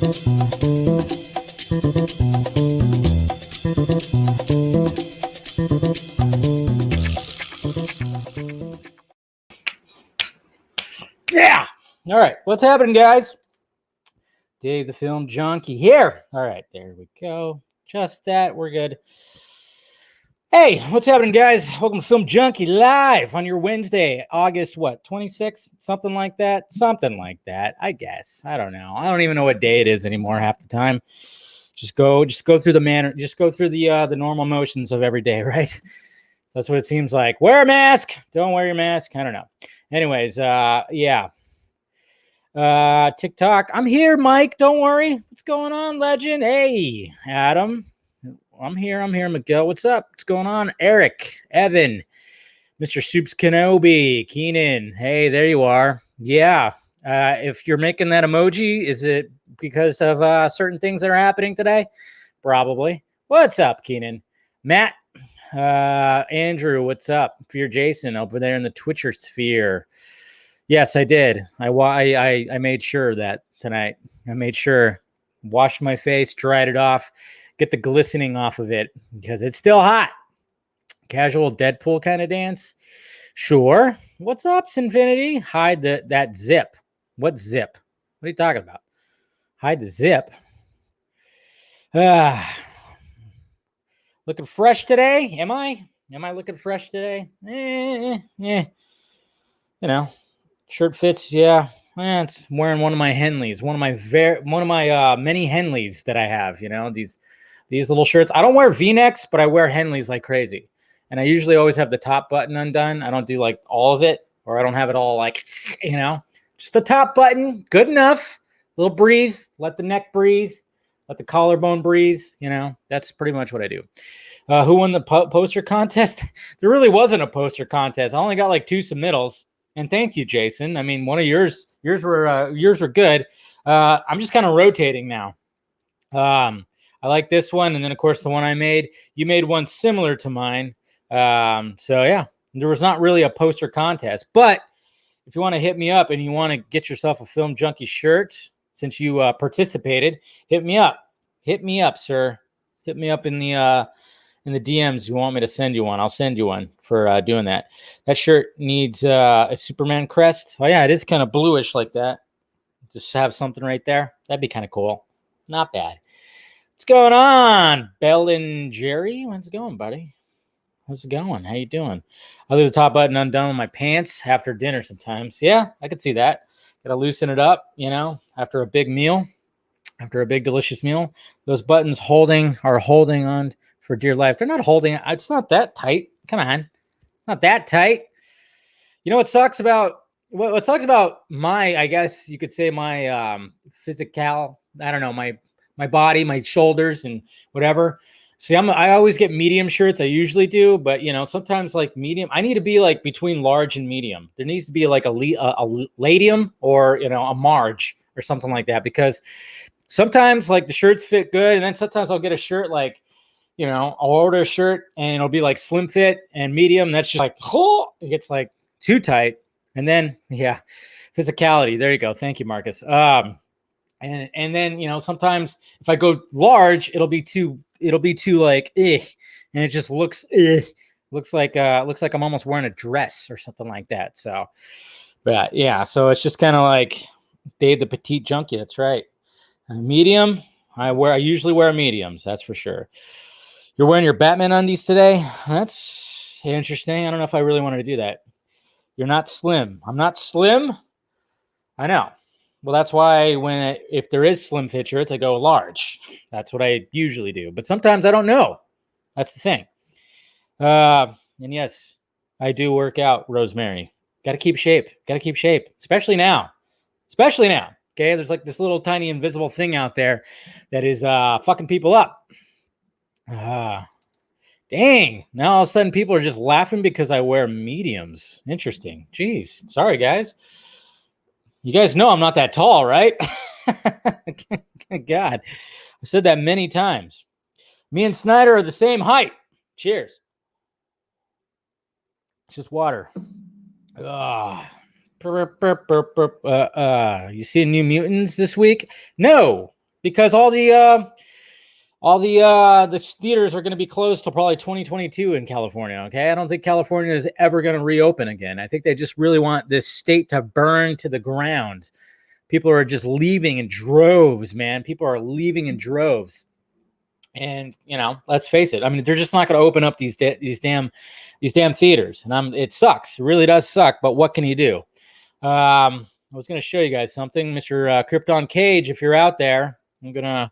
Yeah. All right. What's happening, guys? Dave the Film Junkie here. All right. There we go. Just that. We're good. Hey, what's happening, guys? Welcome to Film Junkie live on your Wednesday, August, 26th? Something like that. Something like that, I guess. I don't know. I don't even know what day it is anymore half the time. Just go through the normal motions of every day, right? That's what it seems like. Wear a mask. Don't wear your mask. I don't know. Anyways, yeah. TikTok. I'm here, Mike. Don't worry. What's going on, legend? Hey, Adam. I'm here. Miguel. What's up? What's going on? Eric, Evan, Mr. Soups Kenobi, Keenan. Hey, there you are. Yeah. If you're making that emoji, is it because of certain things that are happening today? Probably. What's up, Keenan? Matt, Andrew, what's up? Fear Jason over there in the Twitcher sphere. Yes, I did. I made sure that tonight. I made sure, washed my face, dried it off, get the glistening off of it because it's still hot. Casual Deadpool kind of dance. Sure. What's up, Sinfinity? Hide that zip. What zip? What are you talking about? Hide the zip. Looking fresh today? Am I? Am I looking fresh today? You know. Shirt fits, yeah. It's wearing one of my Henleys, one of my many Henleys that I have. You know, these little shirts. I don't wear V-necks, but I wear Henleys like crazy. And I usually always have the top button undone. I don't do like all of it, or I don't have it all like, you know, just the top button, good enough. A little breathe, let the neck breathe, let the collarbone breathe. You know, that's pretty much what I do. Who won the poster contest? There really wasn't a poster contest. I only got like 2 submittals. And thank you, Jason. I mean, one of yours were good. I'm just kind of rotating now. I like this one, and then of course the one I made. You made one similar to mine. So yeah, there was not really a poster contest. But if you want to hit me up and you want to get yourself a Film Junkie shirt, since you participated, hit me up. Hit me up, sir. Hit me up in the DMs. You want me to send you one? I'll send you one for doing that. That shirt needs a Superman crest. Oh yeah, it is kind of bluish like that. Just have something right there. That'd be kind of cool. Not bad. What's going on, Bell and Jerry? How's it going, buddy? How's it going? How you doing? I leave the top button undone on my pants after dinner sometimes. Yeah, I could see that. Gotta loosen it up, you know, after a big meal, after a big delicious meal. Those buttons are holding on for dear life. They're not holding it. It's not that tight. Come on. It's not that tight. You know what sucks about my, I guess you could say my physical, I don't know, my body, my shoulders and whatever. See, I always get medium shirts. I usually do, but you know, sometimes like medium, I need to be like between large and medium. There needs to be like a ladium or, you know, a marge or something like that, because sometimes like the shirts fit good. And then sometimes I'll get a shirt like, you know, I'll order a shirt and it'll be like slim fit and medium. That's just like, oh, it gets like too tight. And then, yeah, physicality. There you go. Thank you, Marcus. And then, you know, sometimes if I go large, it'll be too like, and it just looks like I'm almost wearing a dress or something like that. So, but yeah, so it's just kind of like Dave the Petite Junkie. That's right. Medium. I usually wear mediums. That's for sure. You're wearing your Batman undies today? That's interesting. I don't know if I really wanted to do that. You're not slim. I'm not slim. I know. Well, that's why if there is slim fit shirts, I go large. That's what I usually do. But sometimes I don't know. That's the thing. And yes, I do work out, Rosemary. Got to keep shape. Especially now. Okay, there's like this little tiny invisible thing out there that is fucking people up. Dang. Now all of a sudden people are just laughing because I wear mediums. Interesting. Jeez. Sorry, guys. You guys know I'm not that tall, right? God. I said that many times. Me and Snyder are the same height. Cheers. It's just water. You see New Mutants this week? No. because all the theaters are going to be closed till probably 2022 in California. Okay, I don't think California is ever going to reopen again. I think they just really want this state to burn to the ground. People are just leaving in droves, man. People are leaving in droves. And let's face it. I mean, they're just not going to open up these damn theaters, and it sucks. It really does suck. But what can you do? I was going to show you guys something, Mr. Krypton Cage. If you're out there, I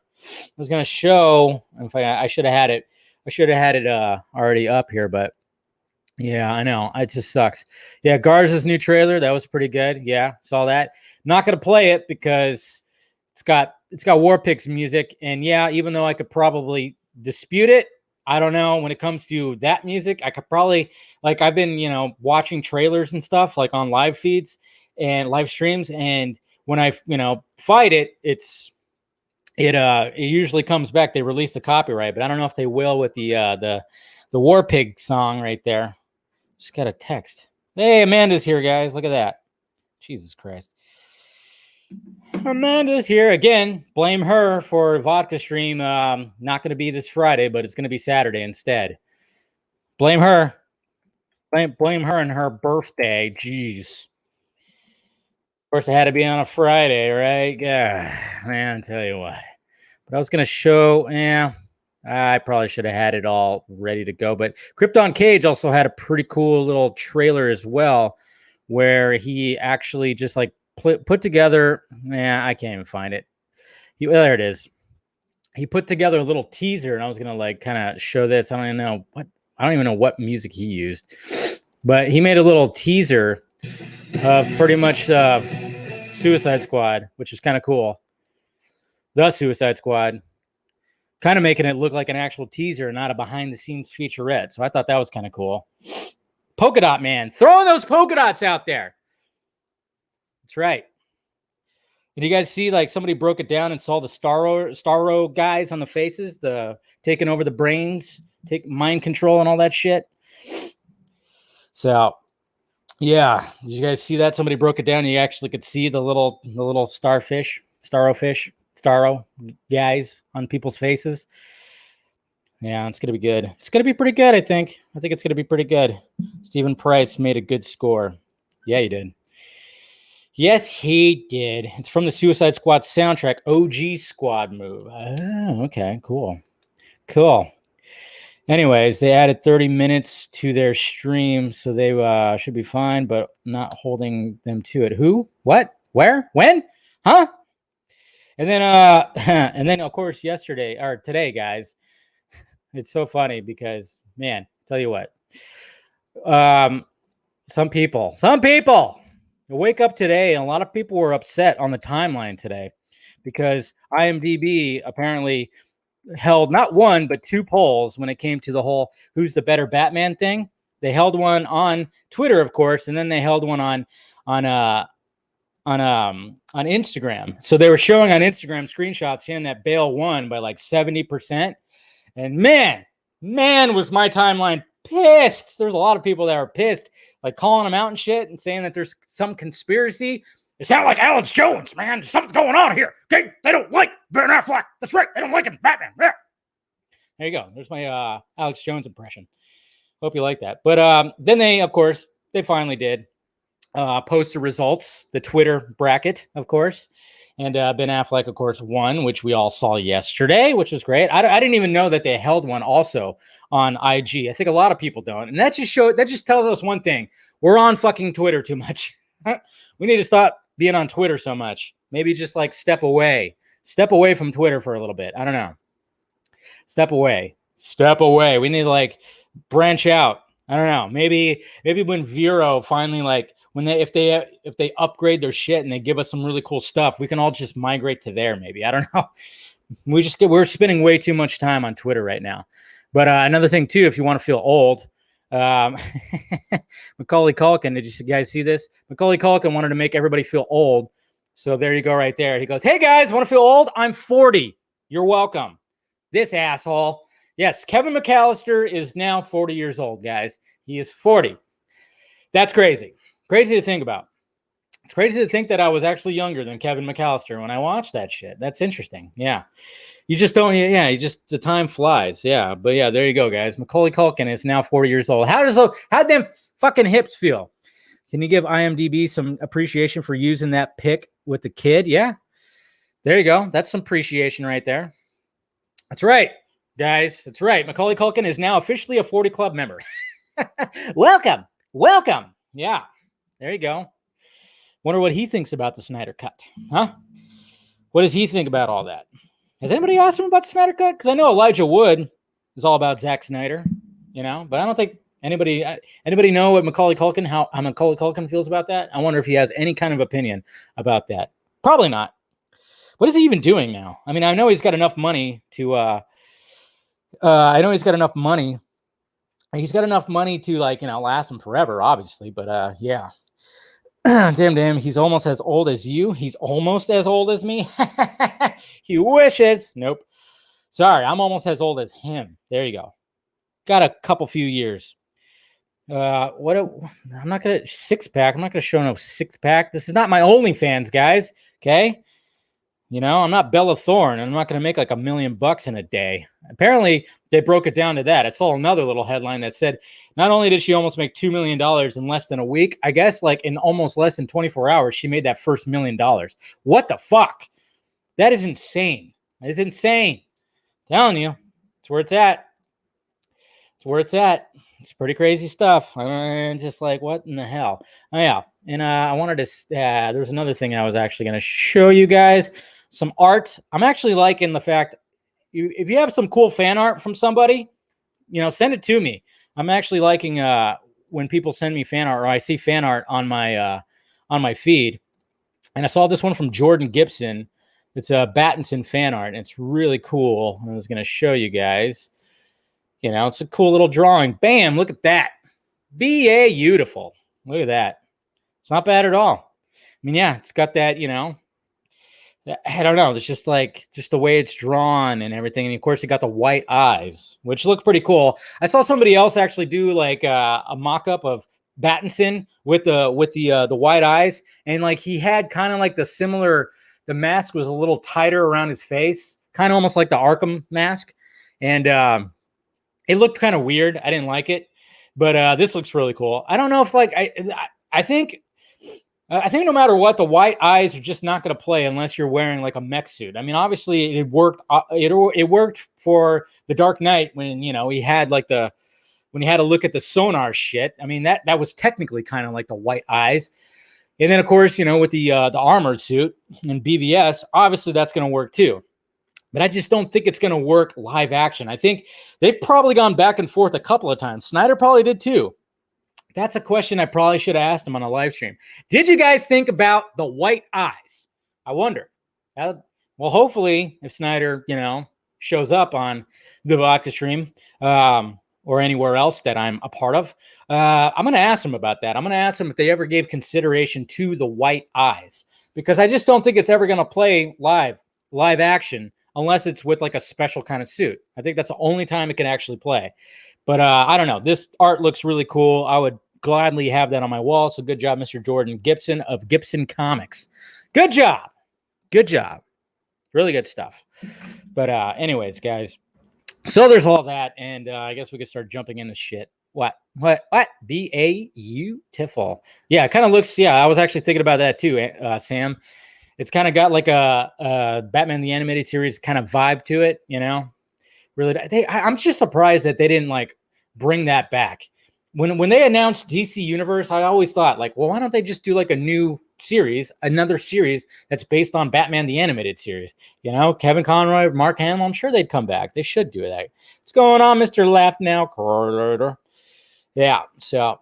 was going to show. In fact, I should have had it. I should have had it already up here, but yeah, I know it just sucks. Yeah, Garza's new trailer, that was pretty good. Yeah, saw that. Not going to play it because it's got Warpig's music, and yeah, even though I could probably dispute it, I don't know. When it comes to that music, I could probably, like, I've been watching trailers and stuff like on live feeds and live streams, and when I fight it, it usually comes back. They release the copyright, but I don't know if they will with the Warpig song right there. Just got a text. Hey, Amanda's here, guys. Look at that. Jesus Christ. Amanda's here again. Blame her for vodka stream. Not going to be this Friday, but it's going to be Saturday instead. Blame her. Blame her and her birthday. Jeez. Of course, it had to be on a Friday, right? Yeah, man. I tell you what. But I was going to show. Yeah, I probably should have had it all ready to go. But Krypton Cage also had a pretty cool little trailer as well, where he actually just like put together. Yeah, I can't even find it. There it is. He put together a little teaser, and I was gonna like kind of show this. I don't even know what music he used, but he made a little teaser of pretty much Suicide Squad, which is kind of cool. The Suicide Squad, kind of making it look like an actual teaser, not a behind-the-scenes featurette. So I thought that was kind of cool. Polka Dot Man, throwing those polka dots out there. That's right. Did you guys see, like, somebody broke it down and saw the Starro guys on the faces, the taking over the brains, take mind control and all that shit? So, yeah. Did you guys see that? Somebody broke it down and you actually could see the little Starro guys on people's faces. Yeah, it's going to be good. It's going to be pretty good, I think. I think it's going to be pretty good. Stephen Price made a good score. Yeah, he did. Yes, he did. It's from the Suicide Squad soundtrack, OG Squad Move. Oh, okay, cool. Cool. Anyways, they added 30 minutes to their stream, so they should be fine, but not holding them to it. Who? What? Where? When? Huh? And then, of course, today, guys, it's so funny because, man, tell you what, some people wake up today, and a lot of people were upset on the timeline today because IMDb apparently held not one but two polls when it came to the whole who's the better Batman thing. They held one on Twitter, of course, and then they held one on Instagram. So they were showing on Instagram screenshots saying that Bale won by like 70%. And man, was my timeline pissed. There's a lot of people that are pissed, like calling him out and shit and saying that there's some conspiracy. It sounds like Alex Jones, man. There's something going on here. Okay, they don't like Ben Affleck. That's right. They don't like him, Batman. Yeah. There you go. There's my Alex Jones impression. Hope you like that. But then they finally did post the results, the Twitter bracket, of course. And Ben Affleck, of course, won, which we all saw yesterday, which was great. I didn't even know that they held one also on IG. I think a lot of people don't. And that just tells us one thing. We're on fucking Twitter too much. We need to stop being on Twitter so much. Maybe just like step away from Twitter for a little bit. I don't know. Step away. We need to like branch out. I don't know. Maybe when Vero finally like if they upgrade their shit and they give us some really cool stuff, we can all just migrate to there. Maybe, I don't know. We're spending way too much time on Twitter right now. But another thing too, if you want to feel old, Macaulay Culkin. Did you guys see this? Macaulay Culkin wanted to make everybody feel old. So there you go, right there. He goes, "Hey guys, want to feel old? I'm 40. You're welcome." This asshole. Yes, Kevin McAllister is now 40 years old, guys. He is 40. That's crazy. Crazy to think about. It's crazy to think that I was actually younger than Kevin McAllister when I watched that shit. That's interesting. Yeah. You just don't, the time flies. Yeah. But yeah, there you go, guys. Macaulay Culkin is now 40 years old. How'd them fucking hips feel? Can you give IMDb some appreciation for using that pic with the kid? Yeah. There you go. That's some appreciation right there. That's right, guys. That's right. Macaulay Culkin is now officially a 40 Club member. Welcome. Yeah. There you go. Wonder what he thinks about the Snyder Cut. Huh? What does he think about all that? Has anybody asked him about the Snyder Cut? Because I know Elijah Wood is all about Zack Snyder, but I don't think anybody know what how Macaulay Culkin feels about that? I wonder if he has any kind of opinion about that. Probably not. What is he even doing now? I mean, I know he's got enough money to He's got enough money to last him forever, obviously, but yeah. Damn, he's almost as old as you. He's almost as old as me. He wishes. Nope. Sorry, I'm almost as old as him. There you go. Got a few years. I'm not gonna six-pack. I'm not gonna show no six-pack. This is not my OnlyFans, guys. Okay. I'm not Bella Thorne. I'm not going to make like $1 million in a day. Apparently, they broke it down to that. I saw another little headline that said not only did she almost make $2 million in less than a week, I guess like in almost less than 24 hours, she made that first $1 million. What the fuck? That is insane. That is insane. I'm telling you, it's where it's at. It's where it's at. It's pretty crazy stuff. I'm just like, what in the hell? Oh, yeah. And I wanted to, there's another thing I was actually going to show you guys. Some art. I'm actually liking the fact, if you have some cool fan art from somebody, send it to me. I'm actually liking when people send me fan art, or I see fan art on my feed. And I saw this one from Jordan Gibson. It's a Battinson fan art, and it's really cool. I was going to show you guys. It's a cool little drawing. Bam! Look at that. Beautiful. Look at that. It's not bad at all. I mean, yeah, it's got that, I don't know. It's just the way it's drawn and everything. And of course, it got the white eyes, which look pretty cool. I saw somebody else actually do like a mock-up of Battinson with the white eyes, and like he had kind of like the mask was a little tighter around his face, kind of almost like the Arkham mask, and it looked kind of weird. I didn't like it, but this looks really cool. I don't know if I think no matter what, the white eyes are just not going to play unless you're wearing like a mech suit. I mean, obviously it worked. It worked for the Dark Knight when he had when he had to look at the sonar shit. I mean that was technically kind of like the white eyes. And then of course with the armored suit and BVS, obviously that's going to work too. But I just don't think it's going to work live action. I think they've probably gone back and forth a couple of times. Snyder probably did too. That's a question I probably should have asked him on a live stream. Did you guys think about the white eyes? I wonder. Well, hopefully, if Snyder, shows up on the vodka stream or anywhere else that I'm a part of, I'm going to ask him about that. I'm going to ask him if they ever gave consideration to the white eyes, because I just don't think it's ever going to play live action unless it's with like a special kind of suit. I think that's the only time it can actually play. But I don't know. This art looks really cool. I would gladly have that on my wall. So good job, Mr. Jordan Gibson of Gibson Comics. Good job. Good job. Really good stuff. But anyways, guys. So there's all that. And I guess we could start jumping into shit. What? Beautiful. Yeah, it kind of looks. Yeah, I was actually thinking about that too, Sam. It's kind of got like a Batman the Animated Series kind of vibe to it, Really, I'm just surprised that they didn't bring that back. When they announced DC Universe, I always thought well, why don't they just do like a new series, another series that's based on Batman the Animated Series? Kevin Conroy, Mark Hamill, I'm sure they'd come back. They should do that. What's going on, Mr. Laugh Now? Yeah, so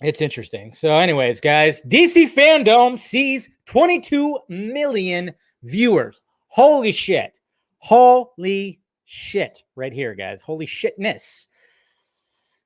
it's interesting. So anyways, guys, DC FanDome sees 22 million viewers. Holy shit. Holy shit right here, guys. Holy shitness.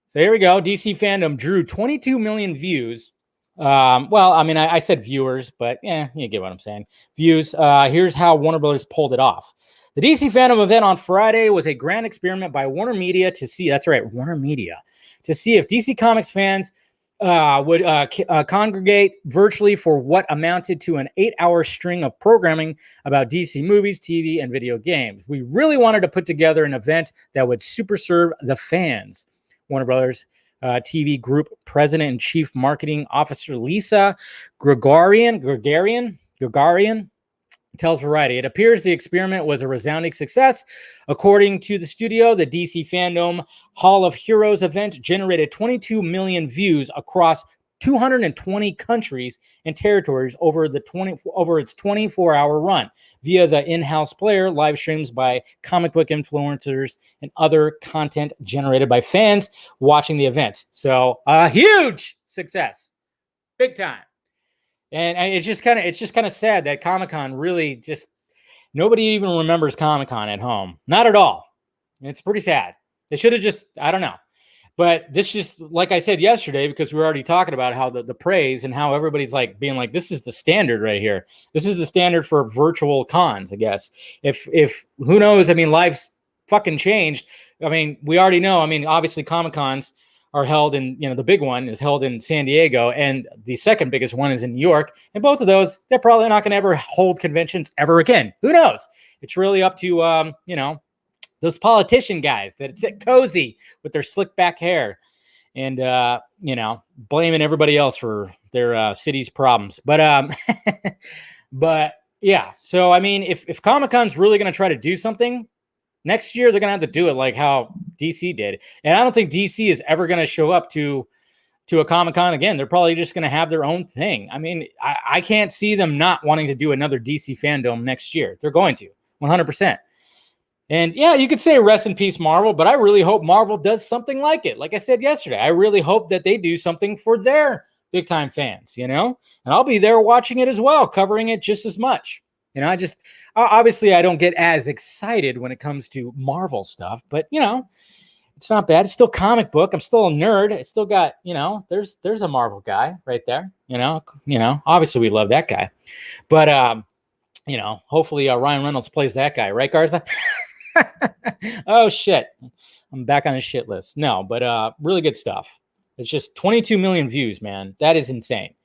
So here we go. DC FanDome drew 22 million views. Well, I mean, I said viewers, but yeah, you get what I'm saying. Views. Here's how Warner Brothers pulled it off. The DC FanDome event on Friday was a grand experiment by Warner Media to see, that's right, Warner Media, to see if DC Comics fans congregate virtually for what amounted to an 8-hour string of programming about DC movies, TV, and video games. We really wanted to put together an event that would super serve the fans. Warner Brothers TV Group President and Chief Marketing Officer Lisa Gregorian tells Variety. It appears the experiment was a resounding success. According to the studio, the DC FanDome Hall of Heroes event generated 22 million views across 220 countries and territories over its 24-hour run via the in-house player, live streams by comic book influencers, and other content generated by fans watching the event. So a huge success, big time. And it's just kind of sad that Comic-Con really just nobody even remembers Comic-Con at home. Not at all. It's pretty sad. They should have just, I don't know. But this just, like I said yesterday, because we were already talking about how the praise and how everybody's like being like, this is the standard right here. This is the standard for virtual cons, I guess. If who knows? I mean, life's fucking changed. I mean, we already know. I mean, obviously Comic-Cons are held in, the big one is held in San Diego, and the second biggest one is in New York. And both of those, they're probably not going to ever hold conventions ever again. Who knows? It's really up to, those politician guys that sit cozy with their slick back hair and, blaming everybody else for their city's problems. But, but yeah, so, I mean, if Comic-Con's really going to try to do something, next year, they're going to have to do it like how DC did. And I don't think DC is ever going to show up to a Comic-Con again. They're probably just going to have their own thing. I mean, I can't see them not wanting to do another DC FanDome next year. They're going to, 100%. And yeah, you could say rest in peace, Marvel, but I really hope Marvel does something like it. Like I said yesterday, I really hope that they do something for their big-time fans, And I'll be there watching it as well, covering it just as much. Obviously I don't get as excited when it comes to Marvel stuff, but it's not bad. It's still comic book. I'm still a nerd. I still got, there's a Marvel guy right there, obviously we love that guy, but, hopefully Ryan Reynolds plays that guy, right, Garza? Oh shit. I'm back on his shit list. No, but, really good stuff. It's just 22 million views, man. That is insane.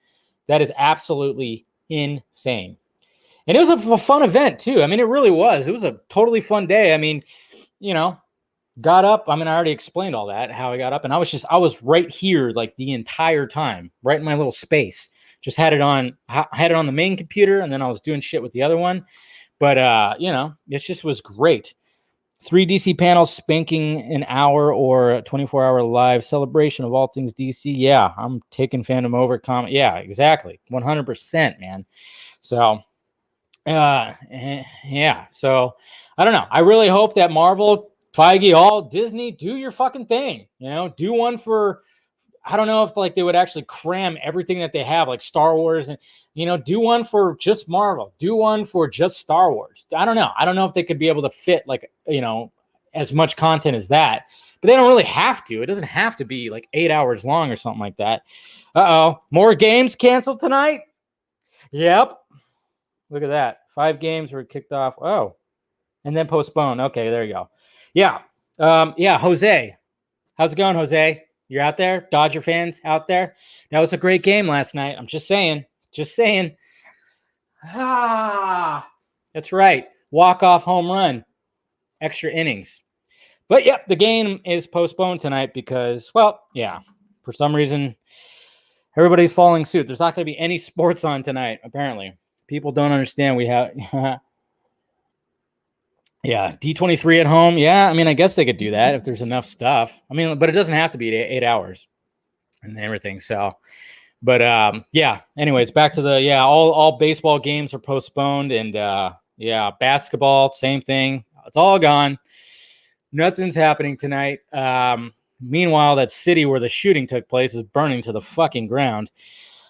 That is absolutely insane. And it was a fun event, too. I mean, it really was. It was a totally fun day. I mean, got up. I mean, I already explained all that, how I got up. And I was right here like the entire time, right in my little space. Just had it on the main computer, and then I was doing shit with the other one. But, it just was great. 3 DC panels spanking an hour or a 24-hour live celebration of all things DC. Yeah, I'm taking FanDome over. Yeah, exactly. 100%, man. So... yeah, so I don't know. I really hope that Marvel, Feige, all Disney, do your fucking thing. Do one for, I don't know if like they would actually cram everything that they have, like Star Wars, and do one for just Marvel, do one for just Star Wars. I don't know. I don't know if they could be able to fit like as much content as that, but they don't really have to. It doesn't have to be like 8 hours long or something like that. More games canceled tonight. Yep. Look at that. 5 games were kicked off. Oh, and then postponed. Okay, there you go. Yeah. Jose. How's it going, Jose? You're out there? Dodger fans out there? That was a great game last night. I'm just saying. That's right. Walk-off home run. Extra innings. But, yep, the game is postponed tonight because, well, yeah, for some reason, everybody's following suit. There's not going to be any sports on tonight, apparently. People don't understand we have... Yeah, D23 at home. Yeah, I mean, I guess they could do that if there's enough stuff. I mean, but it doesn't have to be 8 hours and everything. So, but yeah, anyways, back to the, all baseball games are postponed. And basketball, same thing. It's all gone. Nothing's happening tonight. Meanwhile, that city where the shooting took place is burning to the fucking ground.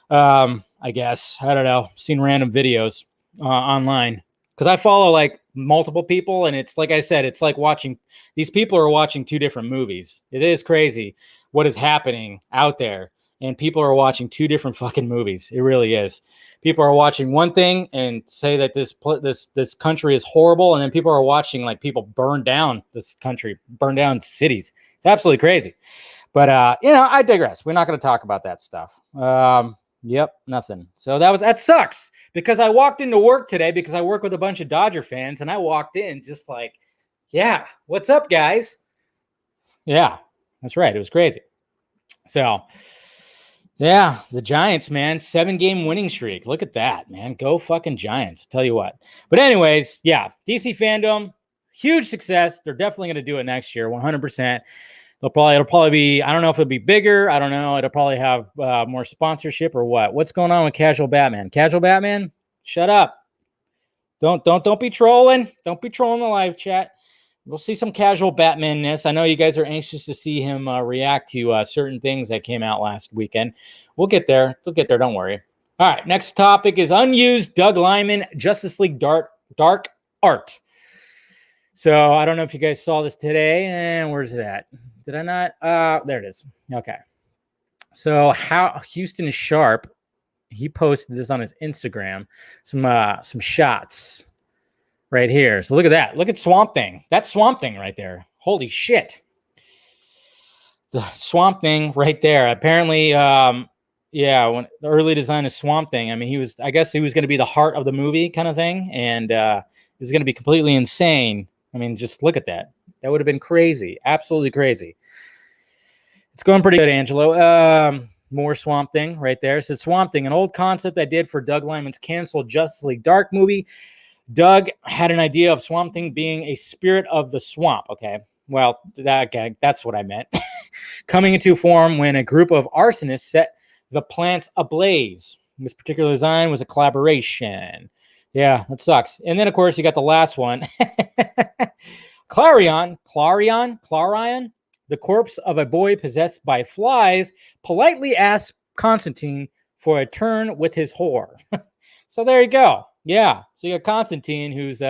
I guess. I don't know. Seen random videos online. Because I follow like multiple people, and it's like I said, it's like watching, these people are watching 2 different movies. It is crazy what is happening out there, and people are watching 2 different fucking movies. It really is. People are watching one thing and say that this country is horrible, and then people are watching like people burn down this country, burn down cities. It's absolutely crazy. But I digress. We're not going to talk about that stuff. Yep, nothing. So that sucks because I walked into work today because I work with a bunch of Dodger fans, and I walked in just like, yeah, what's up, guys? Yeah, that's right. It was crazy. So, yeah, the Giants, man, 7-game winning streak. Look at that, man. Go fucking Giants. Tell you what. But anyways, yeah, DC FanDome, huge success. They're definitely going to do it next year, 100%. It'll probably be, I don't know if it'll be bigger. I don't know. It'll probably have more sponsorship or what. What's going on with Casual Batman? Casual Batman, shut up. Don't be trolling. Don't be trolling the live chat. We'll see some Casual Batman-ness. I know you guys are anxious to see him react to certain things that came out last weekend. We'll get there. We'll get there. Don't worry. All right. Next topic is Unused Doug Liman Justice League Dark Art. So I don't know if you guys saw this today. And where's it at? Did I not? There it is. Okay. So Houston Sharp, he posted this on his Instagram. Some shots right here. So look at that. Look at Swamp Thing. That's Swamp Thing right there. Holy shit. The Swamp Thing right there. Apparently, when the early design of Swamp Thing, I mean, I guess he was going to be the heart of the movie kind of thing. And it was going to be completely insane. I mean, just look at that. That would have been crazy. Absolutely crazy. It's going pretty good, Angelo. More Swamp Thing right there. So Swamp Thing, an old concept I did for Doug Liman's canceled Justice League Dark movie. Doug had an idea of Swamp Thing being a spirit of the swamp. Okay. Well, that's what I meant. Coming into form when a group of arsonists set the plants ablaze. This particular design was a collaboration. Yeah, that sucks. And then, of course, you got the last one. Clarion, the corpse of a boy possessed by flies, politely asks Constantine for a turn with his whore. So there you go. Yeah. So you got Constantine who's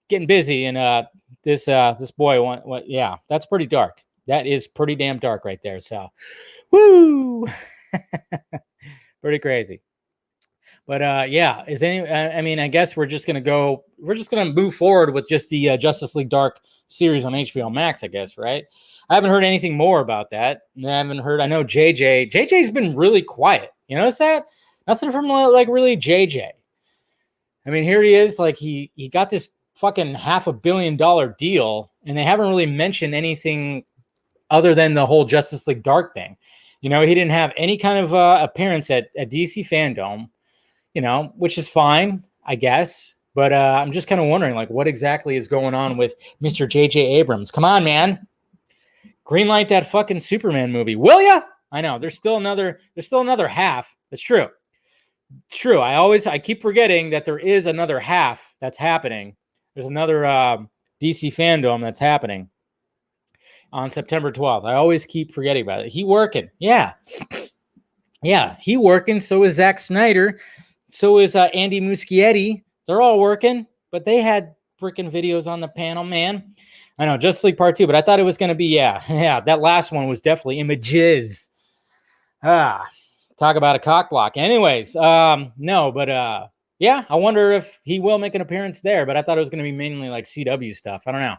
getting busy, and this boy yeah, that's pretty dark. That is pretty damn dark right there. So, woo, pretty crazy. But yeah, I guess we're just gonna move forward with just the Justice League Dark series on HBO Max, I guess, right? I haven't heard anything more about that. I know JJ's been really quiet. You notice that? Nothing from like really JJ. I mean, here he is, like he got this fucking $500 million deal, and they haven't really mentioned anything other than the whole Justice League Dark thing. You know, he didn't have any kind of appearance at DC FanDome, you know, which is fine, I guess. But I'm just kind of wondering, like, what exactly is going on with Mr. J.J. Abrams? Come on, man. Greenlight that fucking Superman movie, will ya? I know, there's still another half. That's true. It's true. I keep forgetting that there is another half that's happening. There's another DC FanDome that's happening on September 12th. I always keep forgetting about it. He working. Yeah. Yeah, he working. So is Zack Snyder. So is Andy Muschietti. They're all working, but they had freaking videos on the panel, man. I know, Justice League Part 2, but I thought it was going to be, yeah, that last one was definitely images. Talk about a cock block. Anyways, no, but yeah, I wonder if he will make an appearance there, but I thought it was going to be mainly like CW stuff. I don't know.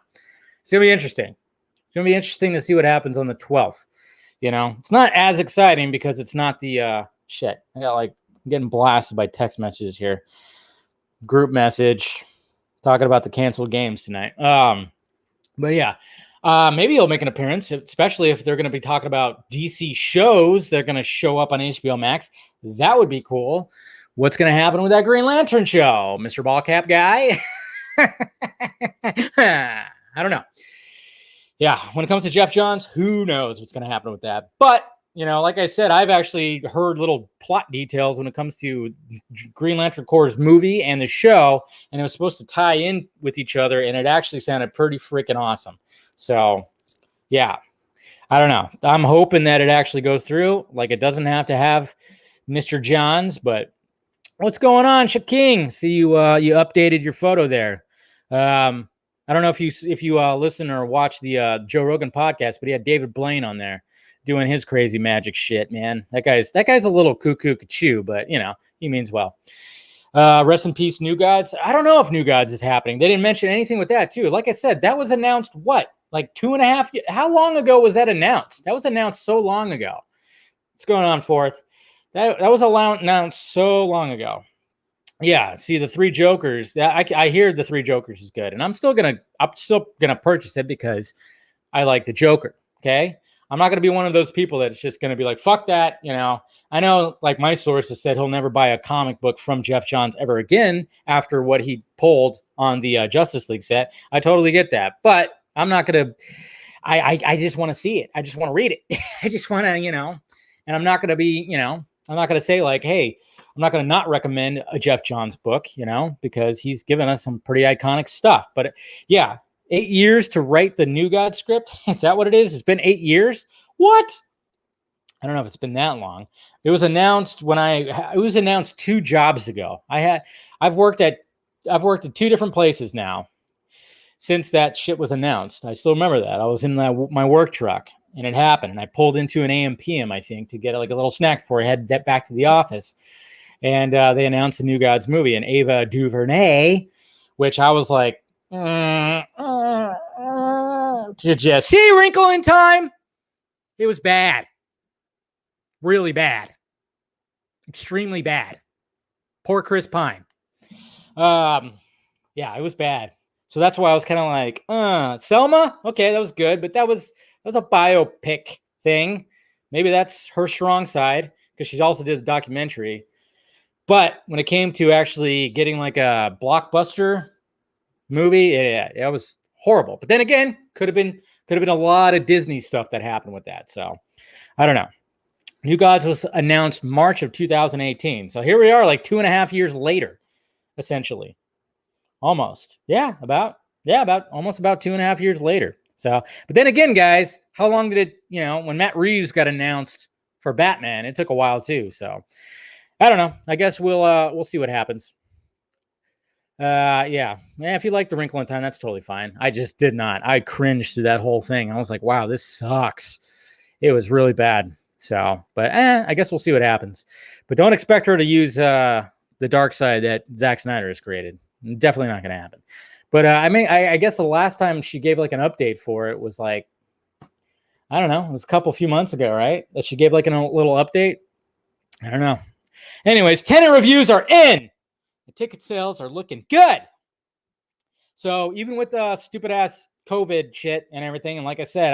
It's going to be interesting. It's going to be interesting to see what happens on the 12th. You know, it's not as exciting because it's not the shit. I'm getting blasted by text messages here. Group message talking about the canceled games tonight. But yeah, maybe he'll make an appearance, especially if they're going to be talking about DC shows. They're going to show up on HBO Max. That would be cool. What's going to happen with that Green Lantern show, Mr. Ballcap guy? I don't know. Yeah, when it comes to Jeff Johns, who knows what's going to happen with that. But, you know, like I said, I've actually heard little plot details when it comes to Green Lantern Corps' movie and the show, and it was supposed to tie in with each other, and it actually sounded pretty freaking awesome. So, yeah, I don't know. I'm hoping that it actually goes through. Like, it doesn't have to have Mr. Johns, but what's going on, Shaking? See you updated your photo there. I don't know if you listen or watch the Joe Rogan podcast, but he had David Blaine on there doing his crazy magic shit, man. That guy's a little cuckoo, but you know, he means well. Rest in peace, New Gods. I don't know if New Gods is happening. They didn't mention anything with that too. Like I said, that was announced Like 2.5 years. How long ago was that announced? That was announced so long ago. What's going on, Fourth? That was announced so long ago. Yeah, see the Three Jokers. I hear the Three Jokers is good, and I'm still gonna purchase it because I like the Joker. Okay, I'm not gonna be one of those people that's just gonna be like, fuck that. I know, like my sources said, he'll never buy a comic book from Jeff Johns ever again after what he pulled on the Justice League set. I totally get that, but I'm not gonna. I just want to see it. I just want to read it. I just want to, and I'm not gonna be, I'm not gonna say like, hey. I'm not going to not recommend a Jeff Johns book, because he's given us some pretty iconic stuff. But yeah, 8 years to write the New God script. Is that what it is? It's been 8 years. What? I don't know if it's been that long. It was announced it was announced 2 jobs ago. I've worked at 2 different places now since that shit was announced. I still remember that. I was in my work truck and it happened. And I pulled into an AM PM, I think, to get like a little snack before I head back to the office. And they announced the New Gods movie and Ava DuVernay, which I was like, did you see Wrinkle in Time? It was bad. Really bad. Extremely bad. Poor Chris Pine. Yeah, it was bad. So that's why I was kind of like, Selma? Okay, that was good. But that was a biopic thing. Maybe that's her strong side because she also did the documentary. But when it came to actually getting like a blockbuster movie, it was horrible. But then again, could have been a lot of Disney stuff that happened with that. So I don't know. New Gods was announced March of 2018. So here we are, like 2.5 years later, essentially. Almost. About almost about 2.5 years later. So, but then again, guys, how long did it, when Matt Reeves got announced for Batman, it took a while too. So I don't know. I guess we'll see what happens. Yeah. If you like The Wrinkle in Time, that's totally fine. I just did not. I cringed through that whole thing. I was like, wow, this sucks. It was really bad. So, but I guess we'll see what happens. But don't expect her to use the dark side that Zack Snyder has created. Definitely not going to happen. But I guess the last time she gave like an update for it was like, I don't know, it was a few months ago, right? That she gave like a little update. I don't know. Anyways, TENET reviews are in. The ticket sales are looking good. So even with the stupid ass COVID shit and everything, and like I said,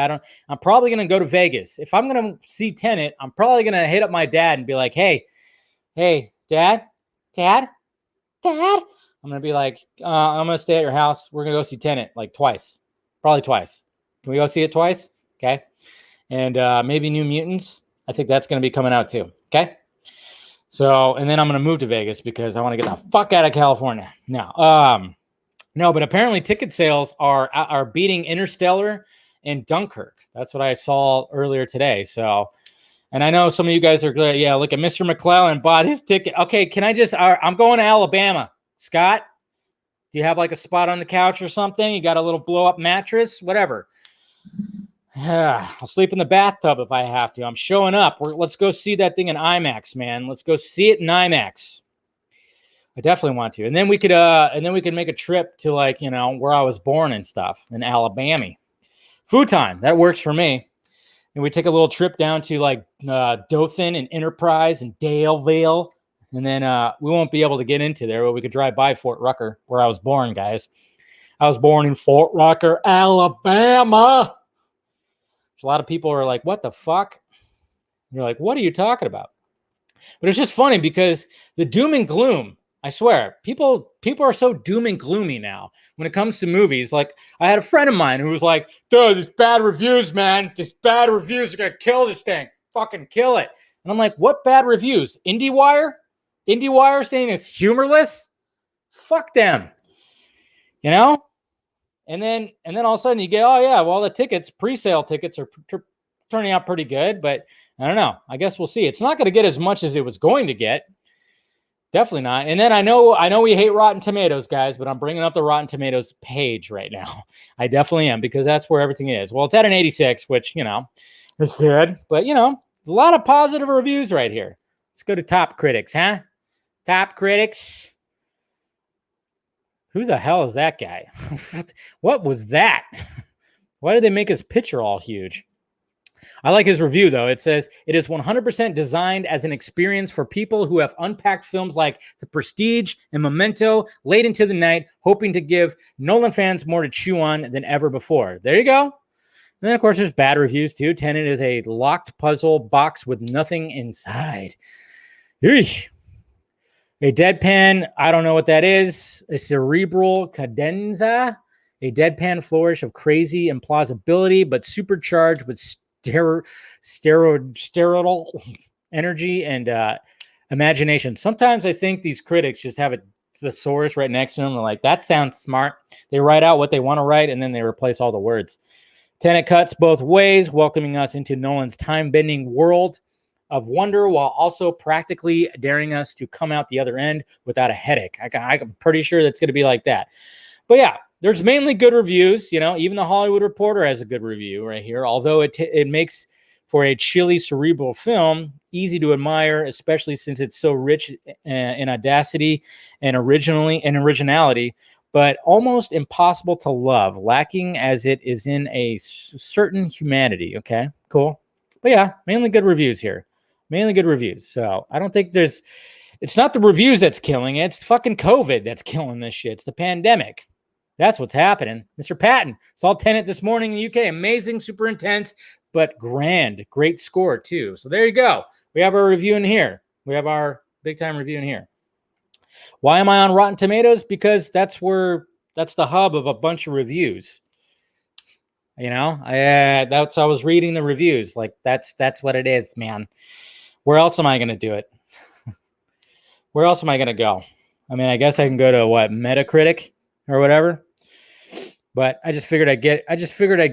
I'm probably gonna go to Vegas. If I'm gonna see TENET, I'm probably gonna hit up my dad and be like, hey, dad. I'm gonna be like, I'm gonna stay at your house. We're gonna go see TENET like twice, probably twice. Can we go see it twice? Okay. And maybe New Mutants. I think that's gonna be coming out too. Okay. So, and then I'm going to move to Vegas because I want to get the fuck out of California. No, but apparently ticket sales are beating Interstellar and Dunkirk. That's what I saw earlier today. So, and I know some of you guys are good. Yeah, look at Mr. McClellan bought his ticket. Okay, I'm going to Alabama. Scott, do you have like a spot on the couch or something? You got a little blow up mattress? Whatever. Yeah, I'll sleep in the bathtub if I have to. I'm showing up. Let's go see that thing in IMAX, man. Let's go see it in IMAX. I definitely want to. And then we could make a trip to like, where I was born and stuff in Alabama. Food time. That works for me. And we take a little trip down to like Dothan and Enterprise and Daleville. And then we won't be able to get into there, but we could drive by Fort Rucker, where I was born, guys. I was born in Fort Rucker, Alabama. A lot of people are like, what the fuck? And you're like, what are you talking about? But it's just funny because the doom and gloom, I swear, people are so doom and gloomy now when it comes to movies. Like, I had a friend of mine who was like, dude, these bad reviews, man. These bad reviews are going to kill this thing. Fucking kill it. And I'm like, what bad reviews? IndieWire? IndieWire saying it's humorless? Fuck them. And then all of a sudden you get, oh yeah, well the tickets, pre-sale tickets are turning out pretty good, but I don't know. I guess we'll see. It's not going to get as much as it was going to get. Definitely not. And then I know we hate Rotten Tomatoes, guys, but I'm bringing up the Rotten Tomatoes page right now. I definitely am because that's where everything is. Well, it's at an 86, which, is good, but a lot of positive reviews right here. Let's go to Top Critics, huh? Top Critics. Who the hell is that guy? What was that? Why did they make his picture all huge? I like his review, though. It says, it is 100% designed as an experience for people who have unpacked films like The Prestige and Memento late into the night, hoping to give Nolan fans more to chew on than ever before. There you go. And then, of course, there's bad reviews, too. Tenet is a locked puzzle box with nothing inside. Eesh. A deadpan, I don't know what that is. A cerebral cadenza. A deadpan flourish of crazy implausibility, but supercharged with steroidal energy and imagination. Sometimes I think these critics just have a thesaurus right next to them. They're like, that sounds smart. They write out what they want to write, and then they replace all the words. Tenet cuts both ways, welcoming us into Nolan's time-bending world of wonder while also practically daring us to come out the other end without a headache. I'm pretty sure that's going to be like that. But yeah, there's mainly good reviews. You know, even the Hollywood Reporter has a good review right here, although it makes for a chilly, cerebral film easy to admire, especially since it's so rich in audacity and originality, but almost impossible to love, lacking as it is in a certain humanity. Okay, cool. But yeah, mainly good reviews here. Mainly good reviews. So I don't think it's not the reviews that's killing it. It's fucking COVID that's killing this shit. It's the pandemic. That's what's happening. Mr. Patton saw Tenet this morning in the UK. Amazing, super intense, but grand. Great score, too. So there you go. We have our review in here. We have our big time review in here. Why am I on Rotten Tomatoes? Because that's the hub of a bunch of reviews. You know, I was reading the reviews. Like that's what it is, man. Where else am I going to do it? Where else am I going to go? I mean, I guess I can go to what, Metacritic or whatever. But I just figured I'd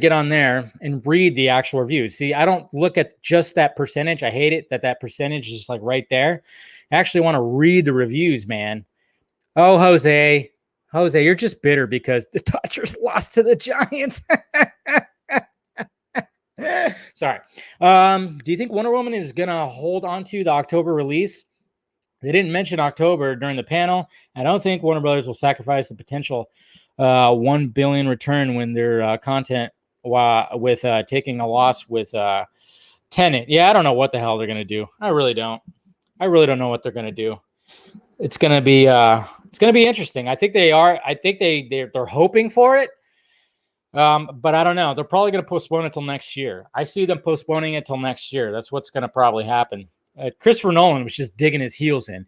get on there and read the actual reviews. See, I don't look at just that percentage. I hate it that percentage is like right there. I actually want to read the reviews, man. Oh, Jose, you're just bitter because the Dodgers lost to the Giants. Sorry. Do you think Wonder Woman is gonna hold on to the October release? They didn't mention October during the panel. I don't think Warner Brothers will sacrifice the potential $1 billion return when their content with taking a loss with Tenet. Yeah, I don't know what the hell they're gonna do. I really don't know what they're gonna do. It's gonna be interesting. I think they are. I think they're hoping for it. But I don't know. They're probably going to postpone it till next year. I see them postponing it till next year. That's what's going to probably happen. Christopher Nolan was just digging his heels in.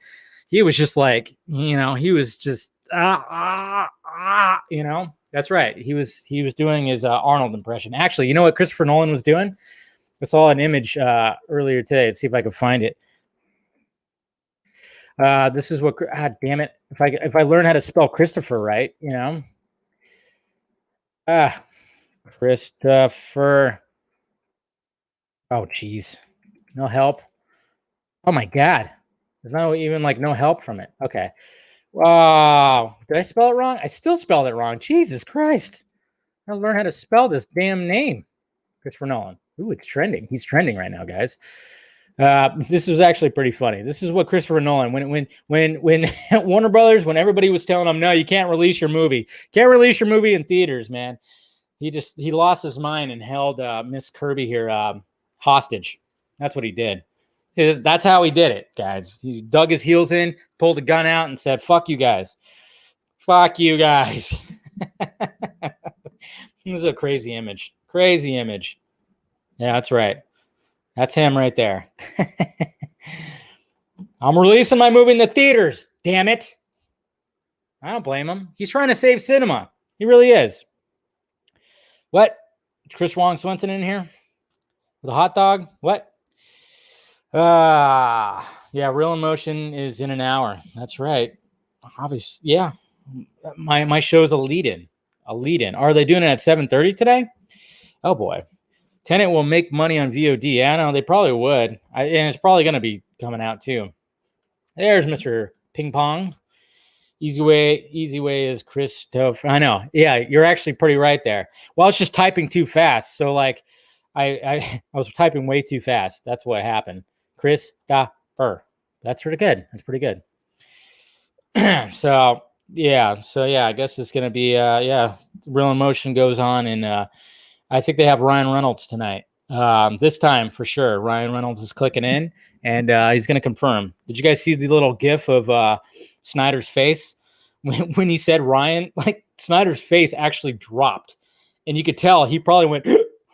He was just like, you know, he was just, you know, that's right. He was doing his Arnold impression. Actually, you know what Christopher Nolan was doing? I saw an image earlier today. Let's see if I can find it. This is what, damn it. If I learn how to spell Christopher right, you know, Christopher. Oh, geez. No help. Oh, my God. There's no even like no help from it. Okay. Wow. Did I spell it wrong? I still spelled it wrong. Jesus Christ. I learn how to spell this damn name. Christopher Nolan. Ooh, it's trending. He's trending right now, guys. This was actually pretty funny. This is what Christopher Nolan, when Warner Brothers, when everybody was telling him, no, you can't release your movie. Can't release your movie in theaters, man. He lost his mind and held Miss Kirby here hostage. That's what he did. See, that's how he did it, guys. He dug his heels in, pulled a gun out, and said, fuck you guys. Fuck you guys. This is a crazy image. Crazy image. Yeah, that's right. That's him right there. I'm releasing my movie in the theaters. Damn it. I don't blame him. He's trying to save cinema. He really is. What? Chris Wong Swenson in here? With a hot dog? What? Yeah, Real Emotion is in an hour. That's right. Obviously, yeah. My show's a lead-in. Are they doing it at 7:30 today? Oh, boy. Tenet will make money on VOD. Yeah, no, they probably would. And it's probably going to be coming out, too. There's Mr. Ping Pong. Easy way is Christopher. I know. Yeah, you're actually pretty right there. Well, I was just typing too fast. So, like, I was typing way too fast. That's what happened. Christopher. That's pretty good. So, yeah, I guess it's going to be, Real Emotion goes on in I think they have Ryan Reynolds tonight. This time for sure. Ryan Reynolds is clicking in, and he's going to confirm. Did you guys see the little GIF of Snyder's face when he said Ryan? Like Snyder's face actually dropped, and you could tell he probably went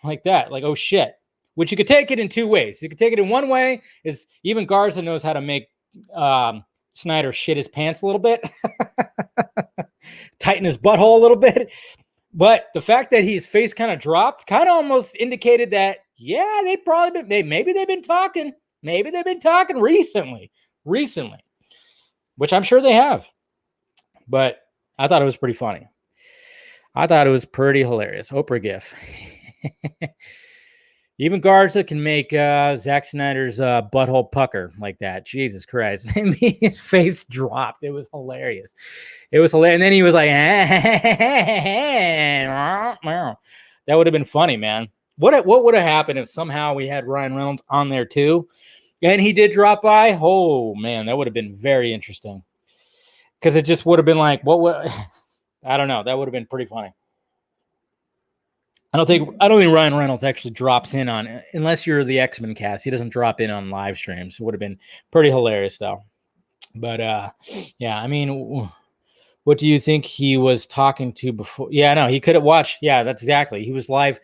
like that, like oh shit. Which you could take it in two ways. You could take it in one way is even Garza knows how to make Snyder shit his pants a little bit, tighten his butthole a little bit. But the fact that his face kind of dropped kind of almost indicated that, yeah, they probably been, maybe they've been talking. Maybe they've been talking recently, which I'm sure they have. But I thought it was pretty funny. I thought it was pretty hilarious. Oprah gif. Even Garza can make Zack Snyder's butthole pucker like that. Jesus Christ. I mean, his face dropped. It was hilarious. It was hilarious. And then he was like, that would have been funny, man. What would have happened if somehow we had Ryan Reynolds on there too? And he did drop by? Oh, man, that would have been very interesting. Because it just would have been like, I don't know. That would have been pretty funny. I don't think Ryan Reynolds actually drops in on it, unless you're the X-Men cast. He doesn't drop in on live streams. It would have been pretty hilarious though. But yeah, I mean, what do you think he was talking to before? Yeah, no, he could have watched. Yeah, that's exactly. He was live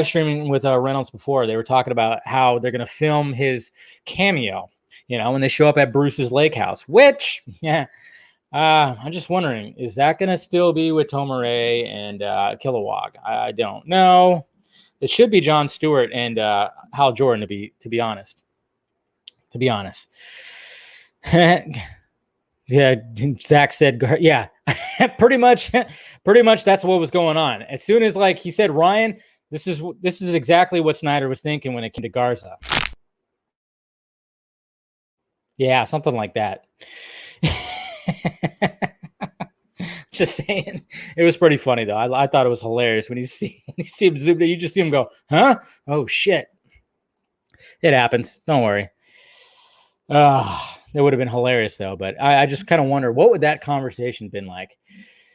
streaming with Reynolds before. They were talking about how they're going to film his cameo, when they show up at Bruce's lake house, which, yeah. I'm just wondering, is that going to still be with Tomare and Kilowog? I don't know. It should be Jon Stewart and Hal Jordan, to be honest. Yeah, Zach said, yeah, pretty much that's what was going on. As soon as he said Ryan, this is exactly what Snyder was thinking when it came to Garza. Yeah, something like that. Just saying, it was pretty funny though. I thought it was hilarious when you see him zoomed in, you just see him go, huh? Oh shit. It happens. Don't worry. It would have been hilarious though, but I just kind of wonder what would that conversation been like.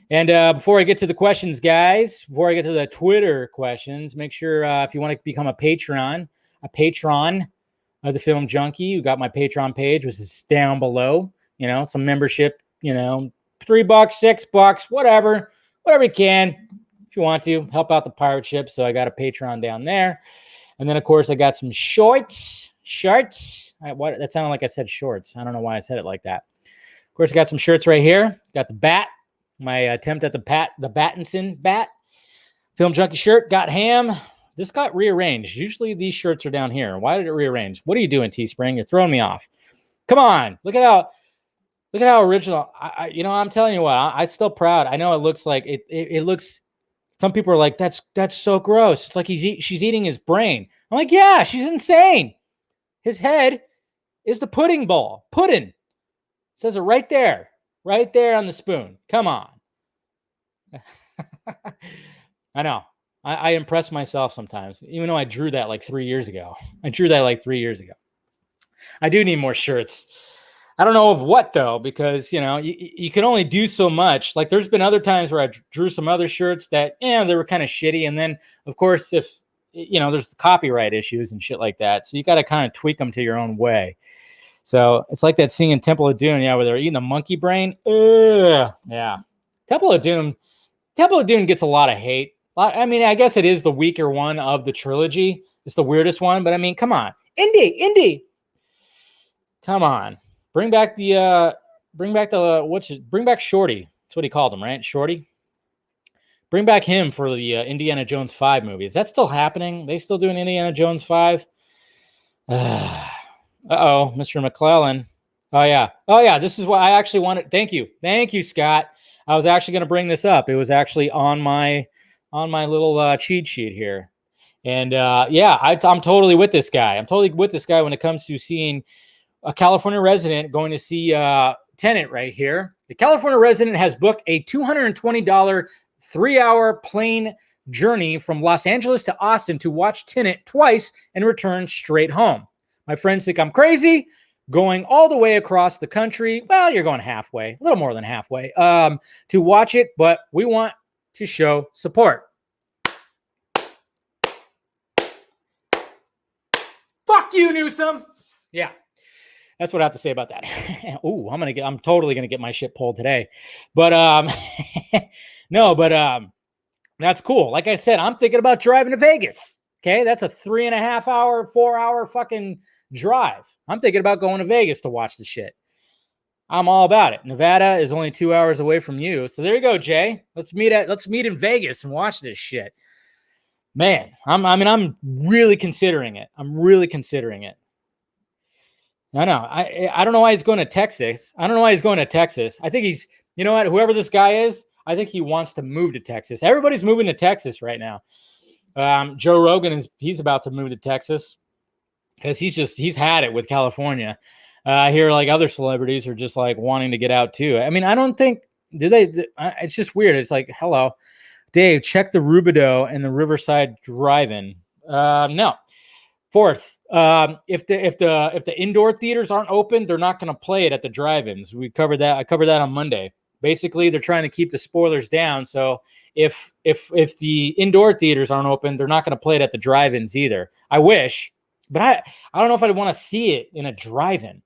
And before I get to the questions, guys, before I get to the Twitter questions, make sure if you want to become a patron of the Film Junkie, you got my Patreon page, which is down below. Some membership, $3, $6, whatever you can. If you want to help out the pirate ship. So I got a Patreon down there. And then of course I got some shorts. That sounded like I said shorts. I don't know why I said it like that. Of course I got some shirts right here. Got the bat, my attempt at the Battinson bat. Film Junkie shirt, got ham. This got rearranged. Usually these shirts are down here. Why did it rearrange? What are you doing, Teespring? You're throwing me off. Come on. Look at how original. I'm telling you what, I'm still proud. I know it looks like it looks, some people are like, that's so gross. It's like she's eating his brain. I'm like, yeah, she's insane. His head is the pudding bowl. Pudding. It says it right there on the spoon. Come on. I know. I impress myself sometimes, even though I drew that like 3 years ago. I do need more shirts. I don't know of what though, because you can only do so much. Like there's been other times where I drew some other shirts that they were kind of shitty, and then of course if there's copyright issues and shit like that, so you got to kind of tweak them to your own way. So it's like that scene in Temple of Doom, where they're eating the monkey brain. Yeah, Temple of Doom gets a lot of hate. I mean, I guess it is the weaker one of the trilogy. It's the weirdest one, but I mean, come on, Indy, come on. Bring back Shorty. That's what he called him, right? Shorty. Bring back him for the Indiana Jones 5 movie. Is that still happening? They still doing Indiana Jones 5? Mr. McClellan. Oh yeah. This is what I actually wanted. Thank you, Scott. I was actually going to bring this up. It was actually on my little cheat sheet here, and I'm totally with this guy. When it comes to seeing a California resident going to see Tenet right here. The California resident has booked a $220 3-hour plane journey from Los Angeles to Austin to watch Tenet twice and return straight home. My friends think I'm crazy going all the way across the country. Well, you're going halfway, a little more than halfway, to watch it, but we want to show support. you, Newsom. Yeah. That's what I have to say about that. Ooh, I'm totally gonna get my shit pulled today. But no, but that's cool. Like I said, I'm thinking about driving to Vegas. Okay, that's a 3.5 hour, 4 hour fucking drive. I'm thinking about going to Vegas to watch the shit. I'm all about it. Nevada is only 2 hours away from you. So there you go, Jay. Let's meet in Vegas and watch this shit. Man, I'm really considering it. I'm really considering it. I know. I don't know why he's going to Texas. I don't know why he's going to Texas. I think he's, you know what, whoever this guy is, I think he wants to move to Texas. Everybody's moving to Texas right now. Joe Rogan he's about to move to Texas because he's had it with California. I hear like other celebrities are just like wanting to get out too. I mean, I don't think it's just weird. It's like, hello, Dave, check the Rubidoux and the Riverside Drive-In. No. Fourth, if the indoor theaters aren't open, they're not going to play it at the drive-ins. I covered that on Monday. Basically, they're trying to keep the spoilers down. So if the indoor theaters aren't open, they're not going to play it at the drive-ins either. I wish, but I don't know if I'd want to see it in a drive-in.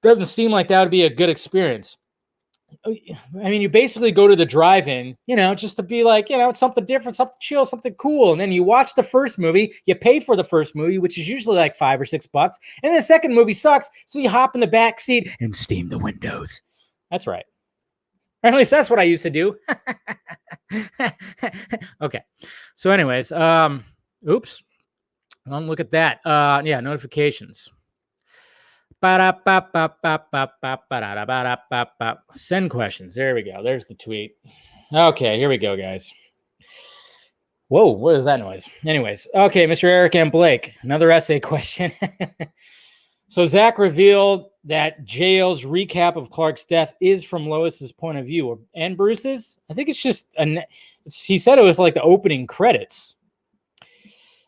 Doesn't seem like that would be a good experience. I mean, you basically go to the drive-in, just to be like, it's something different, something chill, something cool. And then you watch the first movie, you pay for the first movie, which is usually like $5 or $6. And the second movie sucks. So you hop in the back seat and steam the windows. That's right. Or at least that's what I used to do. Okay. So anyways, oops. Look at that. Yeah, notifications. Send questions. There we go. There's the tweet. Okay, here we go, guys. Whoa, what is that noise? Anyways, okay, Mr. Eric M. Blake, another essay question. So Zach revealed that JL's recap of Clark's death is from Lois's point of view and Bruce's. I think it's just he said it was like the opening credits.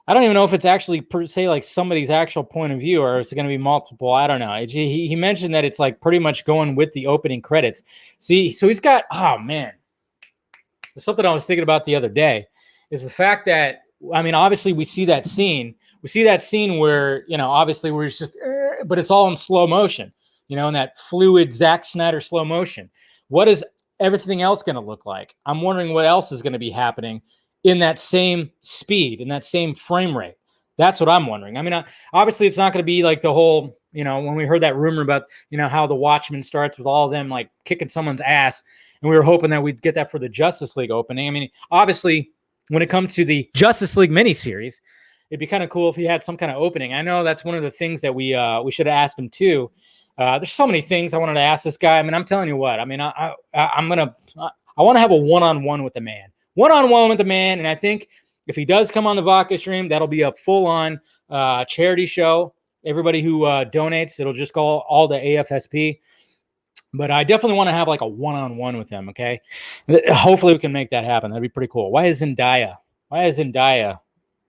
I don't even know if it's actually per se like somebody's actual point of view or it's going to be multiple. I don't know. He mentioned that it's like pretty much going with the opening credits. See, so he's got, oh man, there's something I was thinking about the other day is the fact that, I mean, obviously we see that scene. We see that scene where, obviously where it's just, but it's all in slow motion, in that fluid Zack Snyder slow motion. What is everything else going to look like? I'm wondering what else is going to be happening in that same speed, in that same frame rate. That's what I'm wondering. I mean, obviously it's not going to be like the whole, when we heard that rumor about, how the Watchmen starts with all of them like kicking someone's ass. And we were hoping that we'd get that for the Justice League opening. I mean, obviously when it comes to the Justice League miniseries, it'd be kind of cool if he had some kind of opening. I know that's one of the things that we should have asked him too. There's so many things I wanted to ask this guy. I mean, I'm telling you what, I mean, I want to have a one-on-one with the man. One-on-one with the man, and I think if he does come on the Vodka stream, that'll be a full-on charity show. Everybody who donates, it'll just go all the AFSP. But I definitely want to have like a one-on-one with him, okay? Hopefully we can make that happen. That'd be pretty cool. Why is Zendaya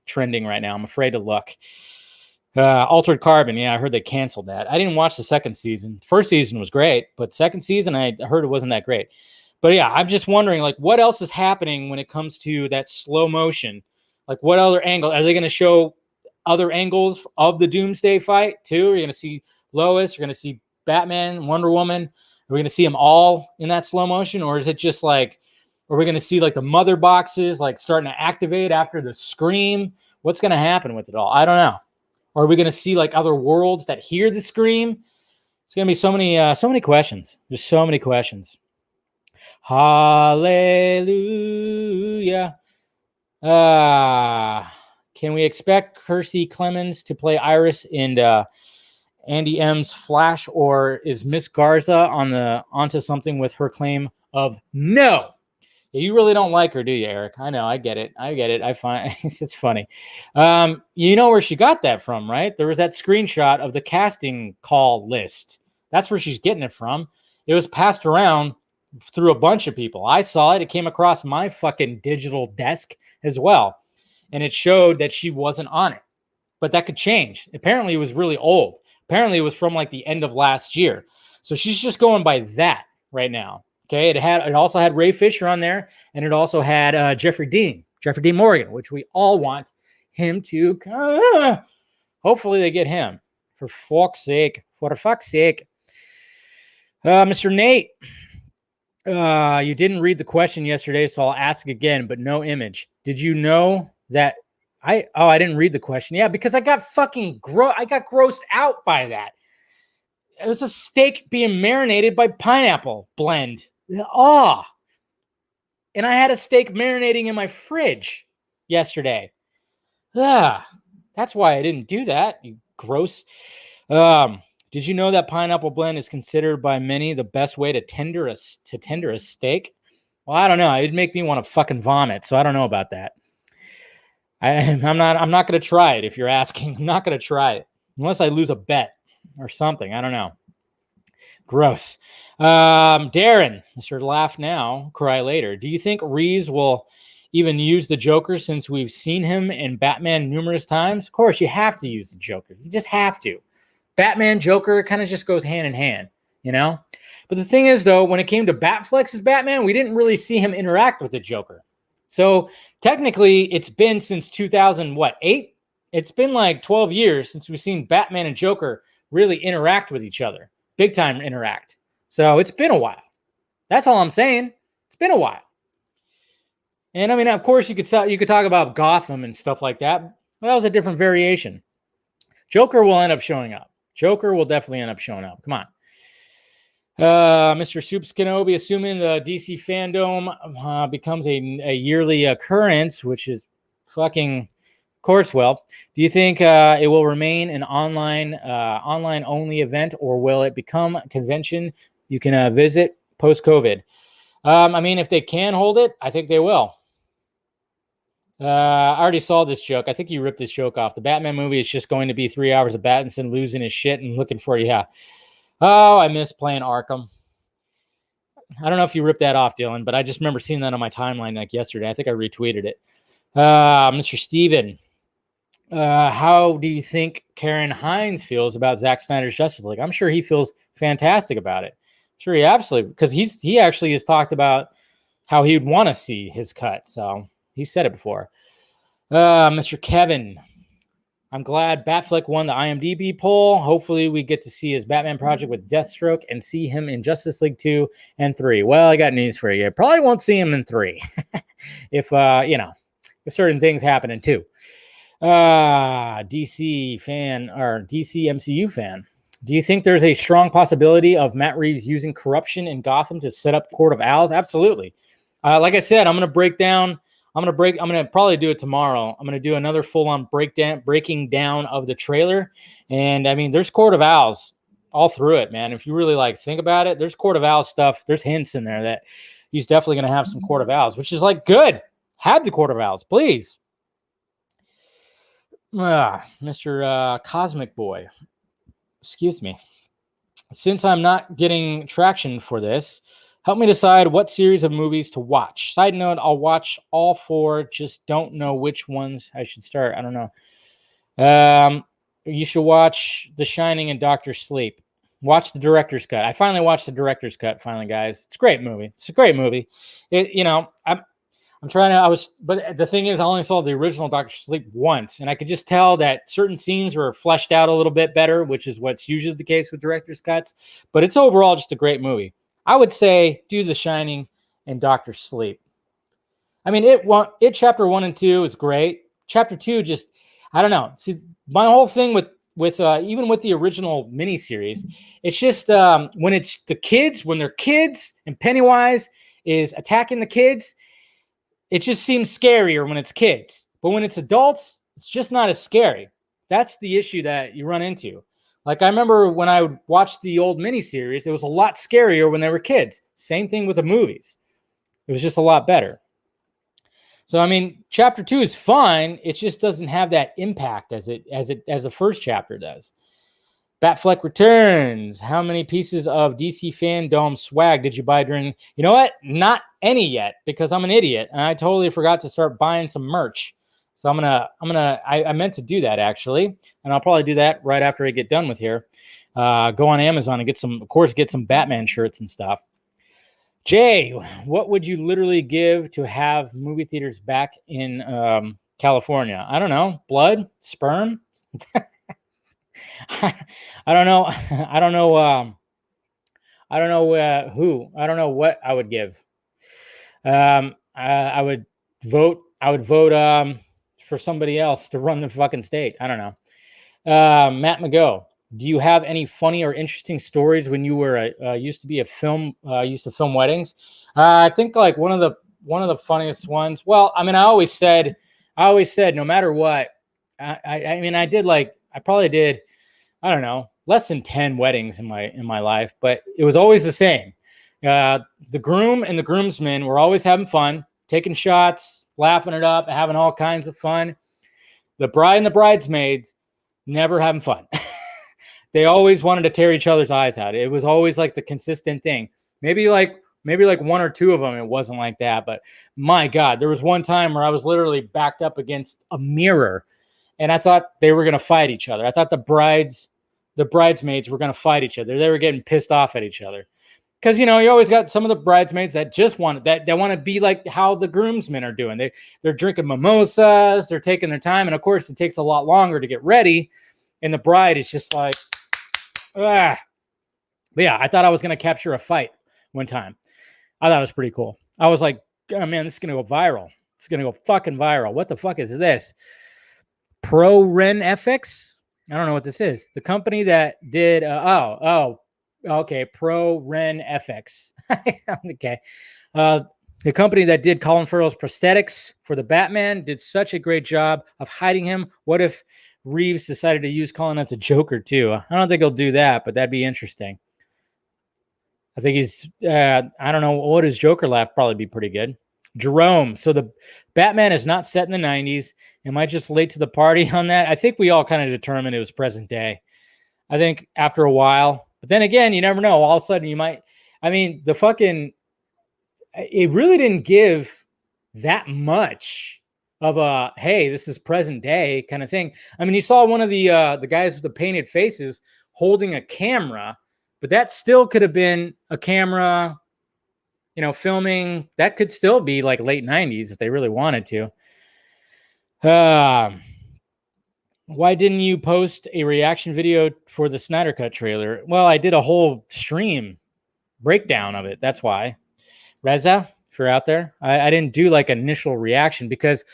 trending right now? I'm afraid to look. Altered Carbon, yeah, I heard they canceled that. I didn't watch the second season. First season was great, but second season I heard it wasn't that great. But yeah, I'm just wondering, like, what else is happening when it comes to that slow motion? Like, what other angle? Are they going to show other angles of the Doomsday fight, too? Are you going to see Lois? You're going to see Batman, Wonder Woman? Are we going to see them all in that slow motion? Or is it just like, are we going to see, like, the mother boxes, like, starting to activate after the scream? What's going to happen with it all? I don't know. Or are we going to see, like, other worlds that hear the scream? It's going to be so many questions. Just so many questions. Hallelujah. Can we expect Kirstie Clemens to play Iris in Andy M's Flash, or is Miss Garza onto something with her claim of no? Yeah, you really don't like her, do you, Eric? I know. I get it. I find it's funny. You know where she got that from, right? There was that screenshot of the casting call list. That's where she's getting it from. It was passed around through a bunch of people. I saw it. It came across my fucking digital desk as well. And it showed that she wasn't on it. But that could change. Apparently, it was really old. Apparently, it was from like the end of last year. So she's just going by that right now. Okay. It also had Ray Fisher on there. And it also had Jeffrey Dean Morgan, which we all want him to Hopefully they get him. For fuck's sake. Mr. Nate, you didn't read the question yesterday, so I'll ask again, but no image. Did you know that I didn't read the question. Yeah, because I got fucking grossed out by that. It was a steak being marinated by pineapple blend. Oh. And I had a steak marinating in my fridge yesterday. That's why I didn't do that, you gross. Did you know that pineapple blend is considered by many the best way to tender a steak? Well, I don't know. It'd make me want to fucking vomit, so I don't know about that. I'm not going to try it if you're asking. I'm not going to try it unless I lose a bet or something. I don't know. Gross. Darren, Mr. Laugh Now, Cry Later. Do you think Reeves will even use the Joker since we've seen him in Batman numerous times? Of course, you have to use the Joker. You just have to. Batman, Joker kind of just goes hand in hand, you know? But the thing is, though, when it came to Batfleck's Batman, we didn't really see him interact with the Joker. So technically, it's been since 2008? It's been like 12 years since we've seen Batman and Joker really interact with each other. Big time interact. So it's been a while. That's all I'm saying. It's been a while. And I mean, of course, you could talk about Gotham and stuff like that. But that was a different variation. Joker will end up showing up. Joker will definitely end up showing up. Come on. Mr. Soups Kenobi, assuming the DC FanDome becomes a yearly occurrence, which is fucking course. Well, do you think it will remain an online only event, or will it become a convention you can visit post-COVID? I mean, if they can hold it, I think they will. I already saw this joke. I think you ripped this joke off. The Batman movie is just going to be 3 hours of Pattinson losing his shit and looking for you. Yeah. Oh, I miss playing Arkham. I don't know if you ripped that off, Dylan, but I just remember seeing that on my timeline like yesterday. I think I retweeted it. Mr. Steven, how do you think Karen Hines feels about Zack Snyder's Justice League? I'm sure he feels fantastic about it. I'm sure he absolutely, because he actually has talked about how he would want to see his cut. So he said it before. Mr. Kevin, I'm glad Batfleck won the IMDb poll. Hopefully we get to see his Batman project with Deathstroke and see him in Justice League 2 and 3. Well, I got news for you. Probably won't see him in 3 if certain things happen in 2. DC fan or DC MCU fan. Do you think there's a strong possibility of Matt Reeves using corruption in Gotham to set up Court of Owls? Absolutely. Like I said, I'm going to probably do it tomorrow. I'm going to do another full-on breaking down of the trailer. And I mean, there's Court of Owls all through it, man. If you really think about it, there's Court of Owls stuff. There's hints in there that he's definitely going to have some Court of Owls, which is good. Have the Court of Owls, please. Mr. Cosmic Boy, excuse me. Since I'm not getting traction for this, help me decide what series of movies to watch. Side note, I'll watch all 4, just don't know which ones I should start. I don't know. You should watch The Shining and Doctor Sleep. Watch the director's cut. I finally watched the director's cut, guys. It's a great movie. It's a great movie. But the thing is, I only saw the original Doctor Sleep once, and I could just tell that certain scenes were fleshed out a little bit better, which is what's usually the case with director's cuts. But it's overall just a great movie. I would say do The Shining and Doctor Sleep. I mean, it chapter 1 and 2 is great. Chapter 2 just, I don't know. See, my whole thing with even with the original miniseries, it's just when it's the kids, when they're kids and Pennywise is attacking the kids, it just seems scarier when it's kids. But when it's adults, it's just not as scary. That's the issue that you run into. Like, I remember when I would watch the old miniseries, it was a lot scarier when they were kids. Same thing with the movies. It was just a lot better. So, I mean, chapter 2 is fine. It just doesn't have that impact as the first chapter does. Batfleck returns. How many pieces of DC FanDome swag did you buy during? You know what? Not any yet, because I'm an idiot and I totally forgot to start buying some merch. So I meant to do that actually, and I'll probably do that right after I get done with here. Go on Amazon and get some Batman shirts and stuff. Jay, what would you literally give to have movie theaters back in California? I don't know. Blood? Sperm? I don't know. I don't know. I don't know who. I don't know what I would give. I would vote. I would vote for somebody else to run the fucking state. I don't know. Matt McGo, do you have any funny or interesting stories when you were used to be a film used to film weddings? I think like one of the funniest ones. Well, I mean, I always said no matter what. I mean, I probably did, I don't know, less than 10 weddings in my life, but it was always the same. The groom and the groomsmen were always having fun, taking shots, laughing it up, having all kinds of fun. The bride and the bridesmaids never having fun. They always wanted to tear each other's eyes out. It was always like the consistent thing. Maybe like one or two of them, it wasn't like that. But my God, there was one time where I was literally backed up against a mirror and I thought they were going to fight each other. I thought the bridesmaids were going to fight each other. They were getting pissed off at each other. Because, you always got some of the bridesmaids that just want that want to be like how the groomsmen are doing. They're drinking mimosas, they're taking their time, and of course it takes a lot longer to get ready. And the bride is just like, ah. But yeah, I thought I was going to capture a fight one time. I thought it was pretty cool. I was like, oh man, this is going to go viral. It's going to go fucking viral. What the fuck is this? ProRenFX? I don't know what this is. The company that did, okay, ProRenFX. Okay. The company that did Colin Farrell's prosthetics for the Batman did such a great job of hiding him. What if Reeves decided to use Colin as a Joker too? I don't think he'll do that, but that'd be interesting. I think he's, I don't know what his Joker laugh probably be pretty good. Jerome. So the Batman is not set in the 90s. Am I just late to the party on that? I think we all kind of determined it was present day. I think after a while, but then again, you never know. All of a sudden you might, I mean, it really didn't give that much of a, hey, this is present day kind of thing. I mean, you saw one of the guys with the painted faces holding a camera, but that still could have been a camera, filming. That could still be like late 90s if they really wanted to. Why didn't you post a reaction video for the Snyder Cut trailer? Well, I did a whole stream breakdown of it. That's why. Reza, if you're out there, I didn't do like initial reaction because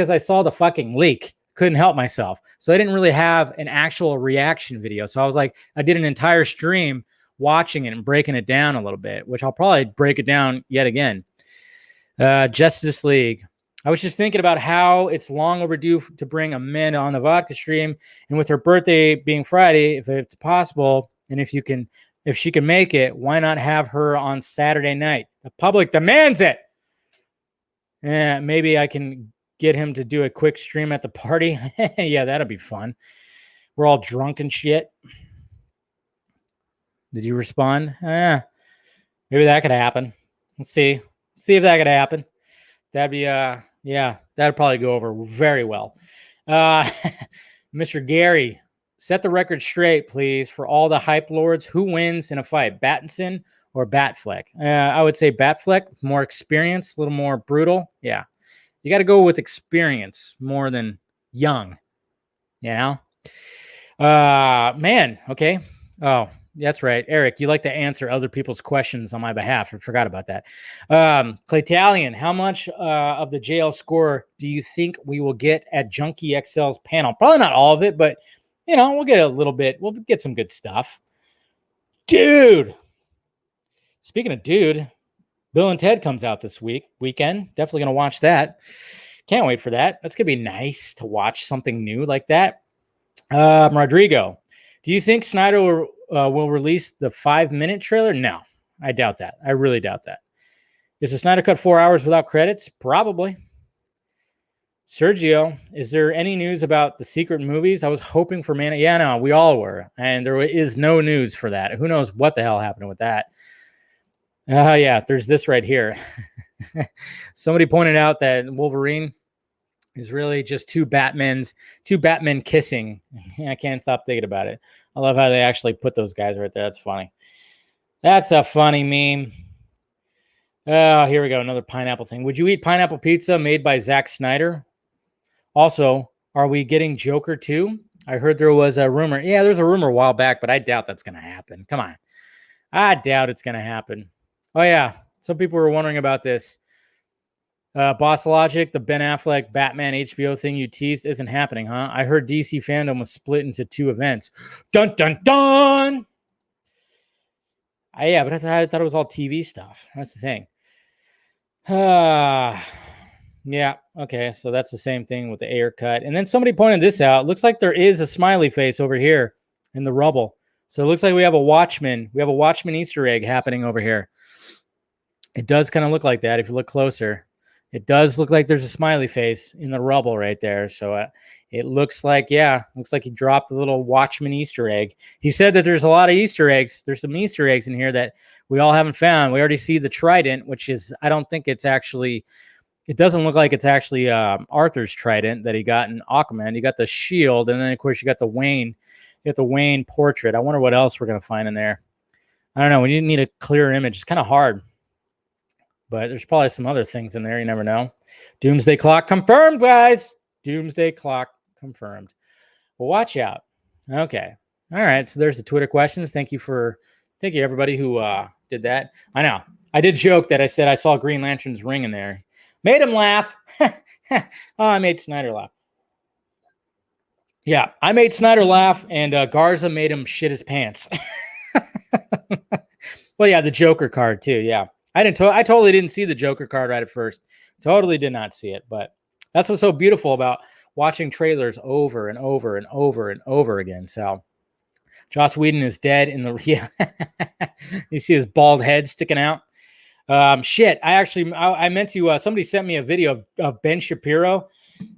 I saw the fucking leak. Couldn't help myself. So I didn't really have an actual reaction video. So I was like, I did an entire stream watching it and breaking it down a little bit, which I'll probably break it down yet again. Justice League. I was just thinking about how it's long overdue to bring Amanda on the vodka stream, and with her birthday being Friday, if it's possible, and if she can make it, why not have her on Saturday night? The public demands it. Maybe I can get him to do a quick stream at the party. Yeah, that'll be fun. We're all drunk and shit. Did you respond? Maybe that could happen. Let's see if that could happen. That'd be yeah, that'd probably go over very well. Mr. Gary, set the record straight, please, for all the hype lords. Who wins in a fight, Battinson or Batfleck? I would say Batfleck, more experience, a little more brutal. Yeah, you got to go with experience more than young. Man, okay. Oh, that's right. Eric, you like to answer other people's questions on my behalf. I forgot about that. Claytalian, how much of the JL score do you think we will get at Junkie XL's panel? Probably not all of it, but, we'll get a little bit. We'll get some good stuff. Dude. Speaking of dude, Bill and Ted comes out this weekend. Definitely going to watch that. Can't wait for that. That's going to be nice to watch something new like that. Rodrigo, do you think Snyder will release the 5-minute trailer? No, I doubt that. I really doubt that. Is the Snyder Cut 4 hours without credits? Probably. Sergio, is there any news about the secret movies? I was hoping for Man. Yeah, no, we all were. And there is no news for that. Who knows what the hell happened with that? Yeah, there's this right here. Somebody pointed out that Wolverine is really just two Batmen kissing. I can't stop thinking about it. I love how they actually put those guys right there. That's funny. That's a funny meme. Oh, here we go. Another pineapple thing. Would you eat pineapple pizza made by Zack Snyder? Also, are we getting Joker 2? I heard there was a rumor. Yeah, there's a rumor a while back, but I doubt that's going to happen. Come on. I doubt it's going to happen. Oh, yeah. Some people were wondering about this. Boss Logic, the Ben Affleck Batman HBO thing you teased isn't happening, huh? I heard DC FanDome was split into 2 events. Dun, dun, dun! Yeah, but I thought it was all TV stuff. That's the thing. Yeah, okay, so that's the same thing with the air cut. And then somebody pointed this out. It looks like there is a smiley face over here in the rubble. So it looks like we have a Watchman. We have a Watchman Easter egg happening over here. It does kind of look like that if you look closer. It does look like there's a smiley face in the rubble right there. So it looks like, yeah, looks like he dropped a little Watchman Easter egg. He said that there's a lot of Easter eggs. There's some Easter eggs in here that we all haven't found. We already see the trident, which is, I don't think it's actually, it doesn't look like it's actually Arthur's trident that he got in Aquaman. You got the shield, and then, of course, you got the Wayne. You got the Wayne portrait. I wonder what else we're going to find in there. I don't know. We need a clear image. It's kind of hard. But there's probably some other things in there. You never know. Doomsday Clock confirmed, guys. Doomsday Clock confirmed. Well, watch out. Okay. All right. So there's the Twitter questions. Thank you everybody who did that. I know. I did joke that I said I saw Green Lantern's ring in there. Made him laugh. Oh, I made Snyder laugh. Yeah, I made Snyder laugh, and Garza made him shit his pants. Well, yeah, the Joker card too. Yeah. I totally didn't see the Joker card right at first. Totally did not see it, but that's what's so beautiful about watching trailers over and over and over and over again. So Joss Whedon is dead in the, yeah. You see his bald head sticking out. Shit. I meant to, somebody sent me a video of Ben Shapiro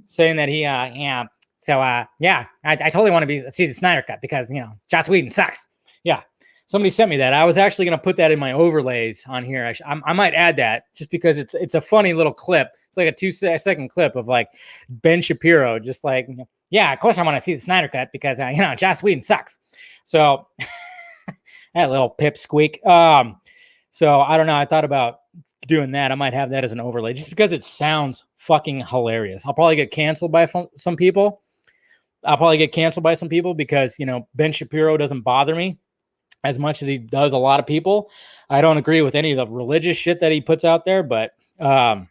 saying that he, yeah. So, yeah, I totally want to see the Snyder Cut because, Joss Whedon sucks. Yeah. Somebody sent me that. I was actually going to put that in my overlays on here. I might add that just because it's a funny little clip. It's like a 2-second clip of like Ben Shapiro, just like, yeah, of course I want to see the Snyder Cut because, Joss Whedon sucks. So that little pipsqueak. So I don't know. I thought about doing that. I might have that as an overlay just because it sounds fucking hilarious. I'll probably get canceled by some people. Because, Ben Shapiro doesn't bother me as much as he does a lot of people. I don't agree with any of the religious shit that he puts out there, but I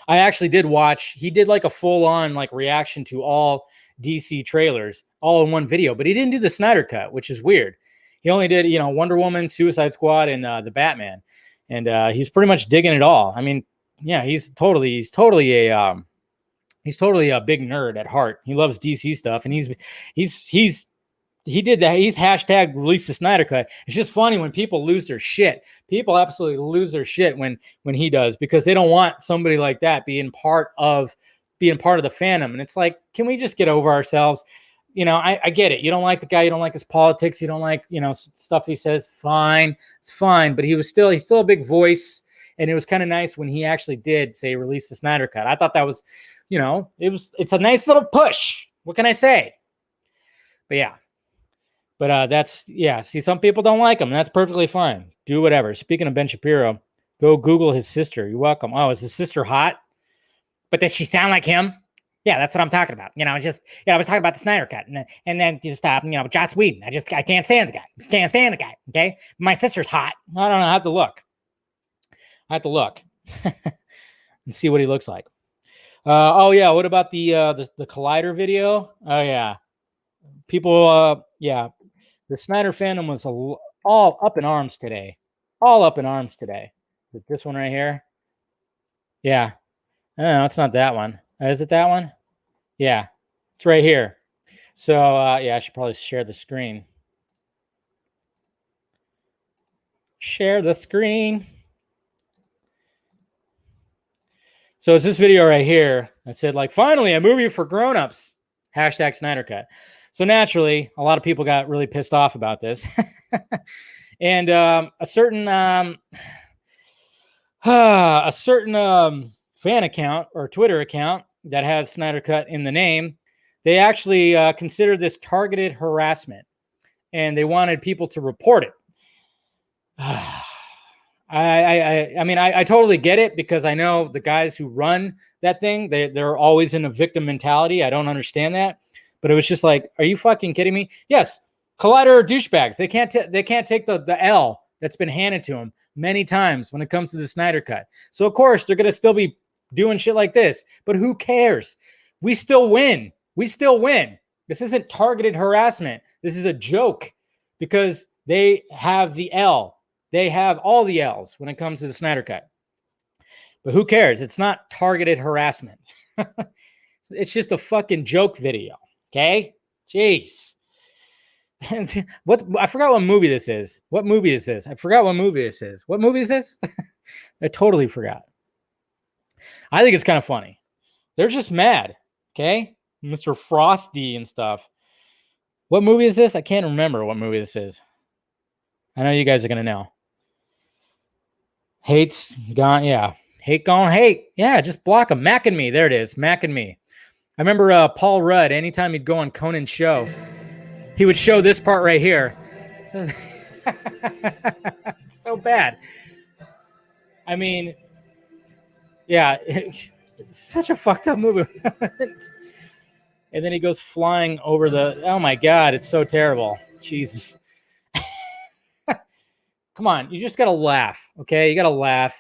actually did watch, he did like a full-on like reaction to all DC trailers all in one video, but he didn't do the Snyder Cut, which is weird. He only did, Wonder Woman, Suicide Squad, and the Batman. And he's pretty much digging it all. I mean, yeah, he's totally a big nerd at heart. He loves DC stuff, and he did that. He's hashtag release the Snyder Cut. It's just funny when people lose their shit. People absolutely lose their shit when he does, because they don't want somebody like that being part of the fandom. And it's like, can we just get over ourselves? I get it. You don't like the guy. You don't like his politics. You don't like, stuff he says. Fine. It's fine. But he's still a big voice. And it was kind of nice when he actually did say release the Snyder Cut. I thought that was, it's a nice little push. What can I say? But yeah. But see, some people don't like him. That's perfectly fine. Do whatever. Speaking of Ben Shapiro, go Google his sister. You're welcome. Oh, is his sister hot? But does she sound like him? Yeah, that's what I'm talking about. I was talking about the Snyder Cut, and then just Joss Whedon. I can't stand the guy. Can't stand the guy. Okay, my sister's hot. I don't know. I have to look and see what he looks like. Oh yeah. What about the Collider video? Oh yeah. People. Yeah. The Snyder fandom was all up in arms today. Is it this one right here? Yeah. No, it's not that one. Is it that one? Yeah. It's right here. So, yeah, I should probably share the screen. Share the screen. So it's this video right here. I said, like, finally, a movie for grown-ups. Hashtag Snyder Cut. So naturally, a lot of people got really pissed off about this. And a certain fan account or Twitter account that has Snyder Cut in the name, they actually considered this targeted harassment, and they wanted people to report it. I mean, I totally get it, because I know the guys who run that thing, they're always in a victim mentality. I don't understand that. But it was just like, are you fucking kidding me? Yes, Collider are douchebags. They can't take the L that's been handed to them many times when it comes to the Snyder Cut. So of course they're gonna still be doing shit like this. But who cares? We still win. We still win. This isn't targeted harassment. This is a joke because they have the L. They have all the L's when it comes to the Snyder Cut. But who cares? It's not targeted harassment. It's just a fucking joke video. Okay? Jeez. What? I forgot what movie this is. What movie this is? I forgot what movie this is. What movie is this? I totally forgot. I think it's kind of funny. They're just mad. Okay? Mr. Frosty and stuff. What movie is this? I can't remember what movie this is. I know you guys are going to know. Hate's gone. Yeah. Hate gone hate. Yeah, just block them. Mac and Me. There it is. Mac and Me. I remember Paul Rudd, anytime he'd go on Conan's show, he would show this part right here. So bad. I mean, yeah, it's such a fucked up movie. And then he goes flying over the, oh my God, it's so terrible. Jesus. Come on, you just got to laugh, okay? You got to laugh.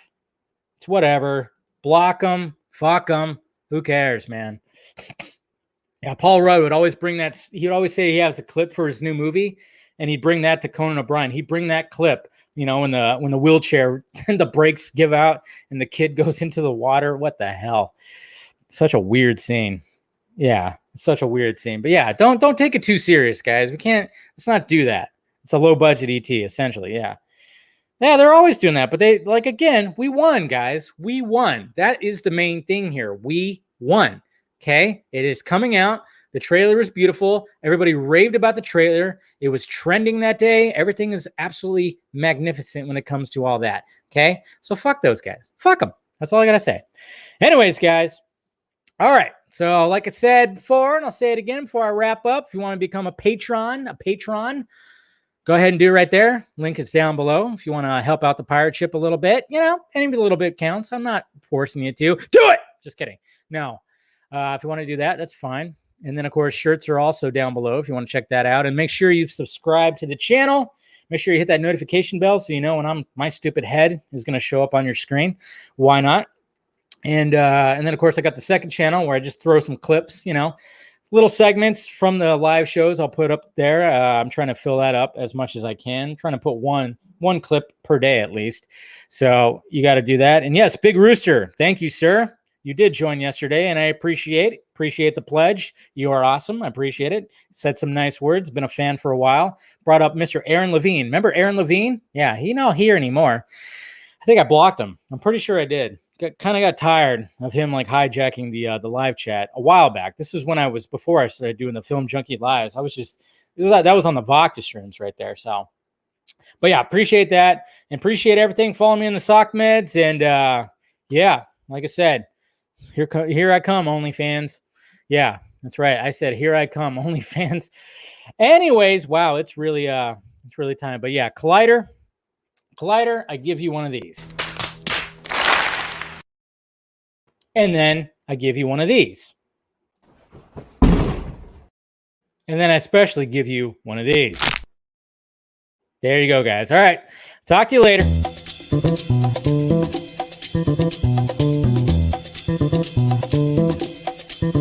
It's whatever. Block them, fuck them. Who cares, man? Yeah, Paul Rudd would always bring that. He would always say he has a clip for his new movie, and he'd bring that to Conan O'Brien. He'd bring that clip, you know, when the wheelchair and the brakes give out and the kid goes into the water. What the hell? Such a weird scene. Yeah, such a weird scene. But yeah, don't take it too serious, guys. Let's not do that. It's a low budget ET, essentially. Yeah. Yeah, they're always doing that. But they, like, again, we won, guys. We won. That is the main thing here. We won. Okay? It is coming out. The trailer is beautiful. Everybody raved about the trailer. It was trending that day. Everything is absolutely magnificent when it comes to all that. Okay? So fuck those guys. Fuck them. That's all I got to say. Anyways, guys. All right. So like I said before, and I'll say it again before I wrap up, if you want to become a patron, go ahead and do it right there. Link is down below. If you want to help out the pirate ship a little bit, you know, any little bit counts. I'm not forcing you to do it. Just kidding. No. If you want to do that, that's fine. And then, of course, shirts are also down below if you want to check that out. And make sure you subscribe to the channel. Make sure you hit that notification bell so you know when my stupid head is going to show up on your screen. Why not? And then, of course, I got the second channel where I just throw some clips, you know, little segments from the live shows I'll put up there. I'm trying to fill that up as much as I can. I'm trying to put one clip per day at least. So you got to do that. And yes, Big Rooster, thank you, sir. You did join yesterday, and I appreciate the pledge. You are awesome. I appreciate it. Said some nice words. Been a fan for a while. Brought up Mr. Aaron Levine. Remember Aaron Levine? Yeah, he's not here anymore. I think I blocked him. I'm pretty sure I did. Kind of got tired of him like hijacking the live chat a while back. This was before I started doing the Film Junkie lives. That was on the Vodka streams right there. So, but yeah, appreciate that and appreciate everything. Follow me in the sock meds, and yeah, like I said, here I come, OnlyFans. Yeah, that's right. I said here I come, OnlyFans. Anyways, wow, it's really time. But yeah, Collider, I give you one of these. And then I give you one of these. And then I especially give you one of these. There you go, guys. All right. Talk to you later.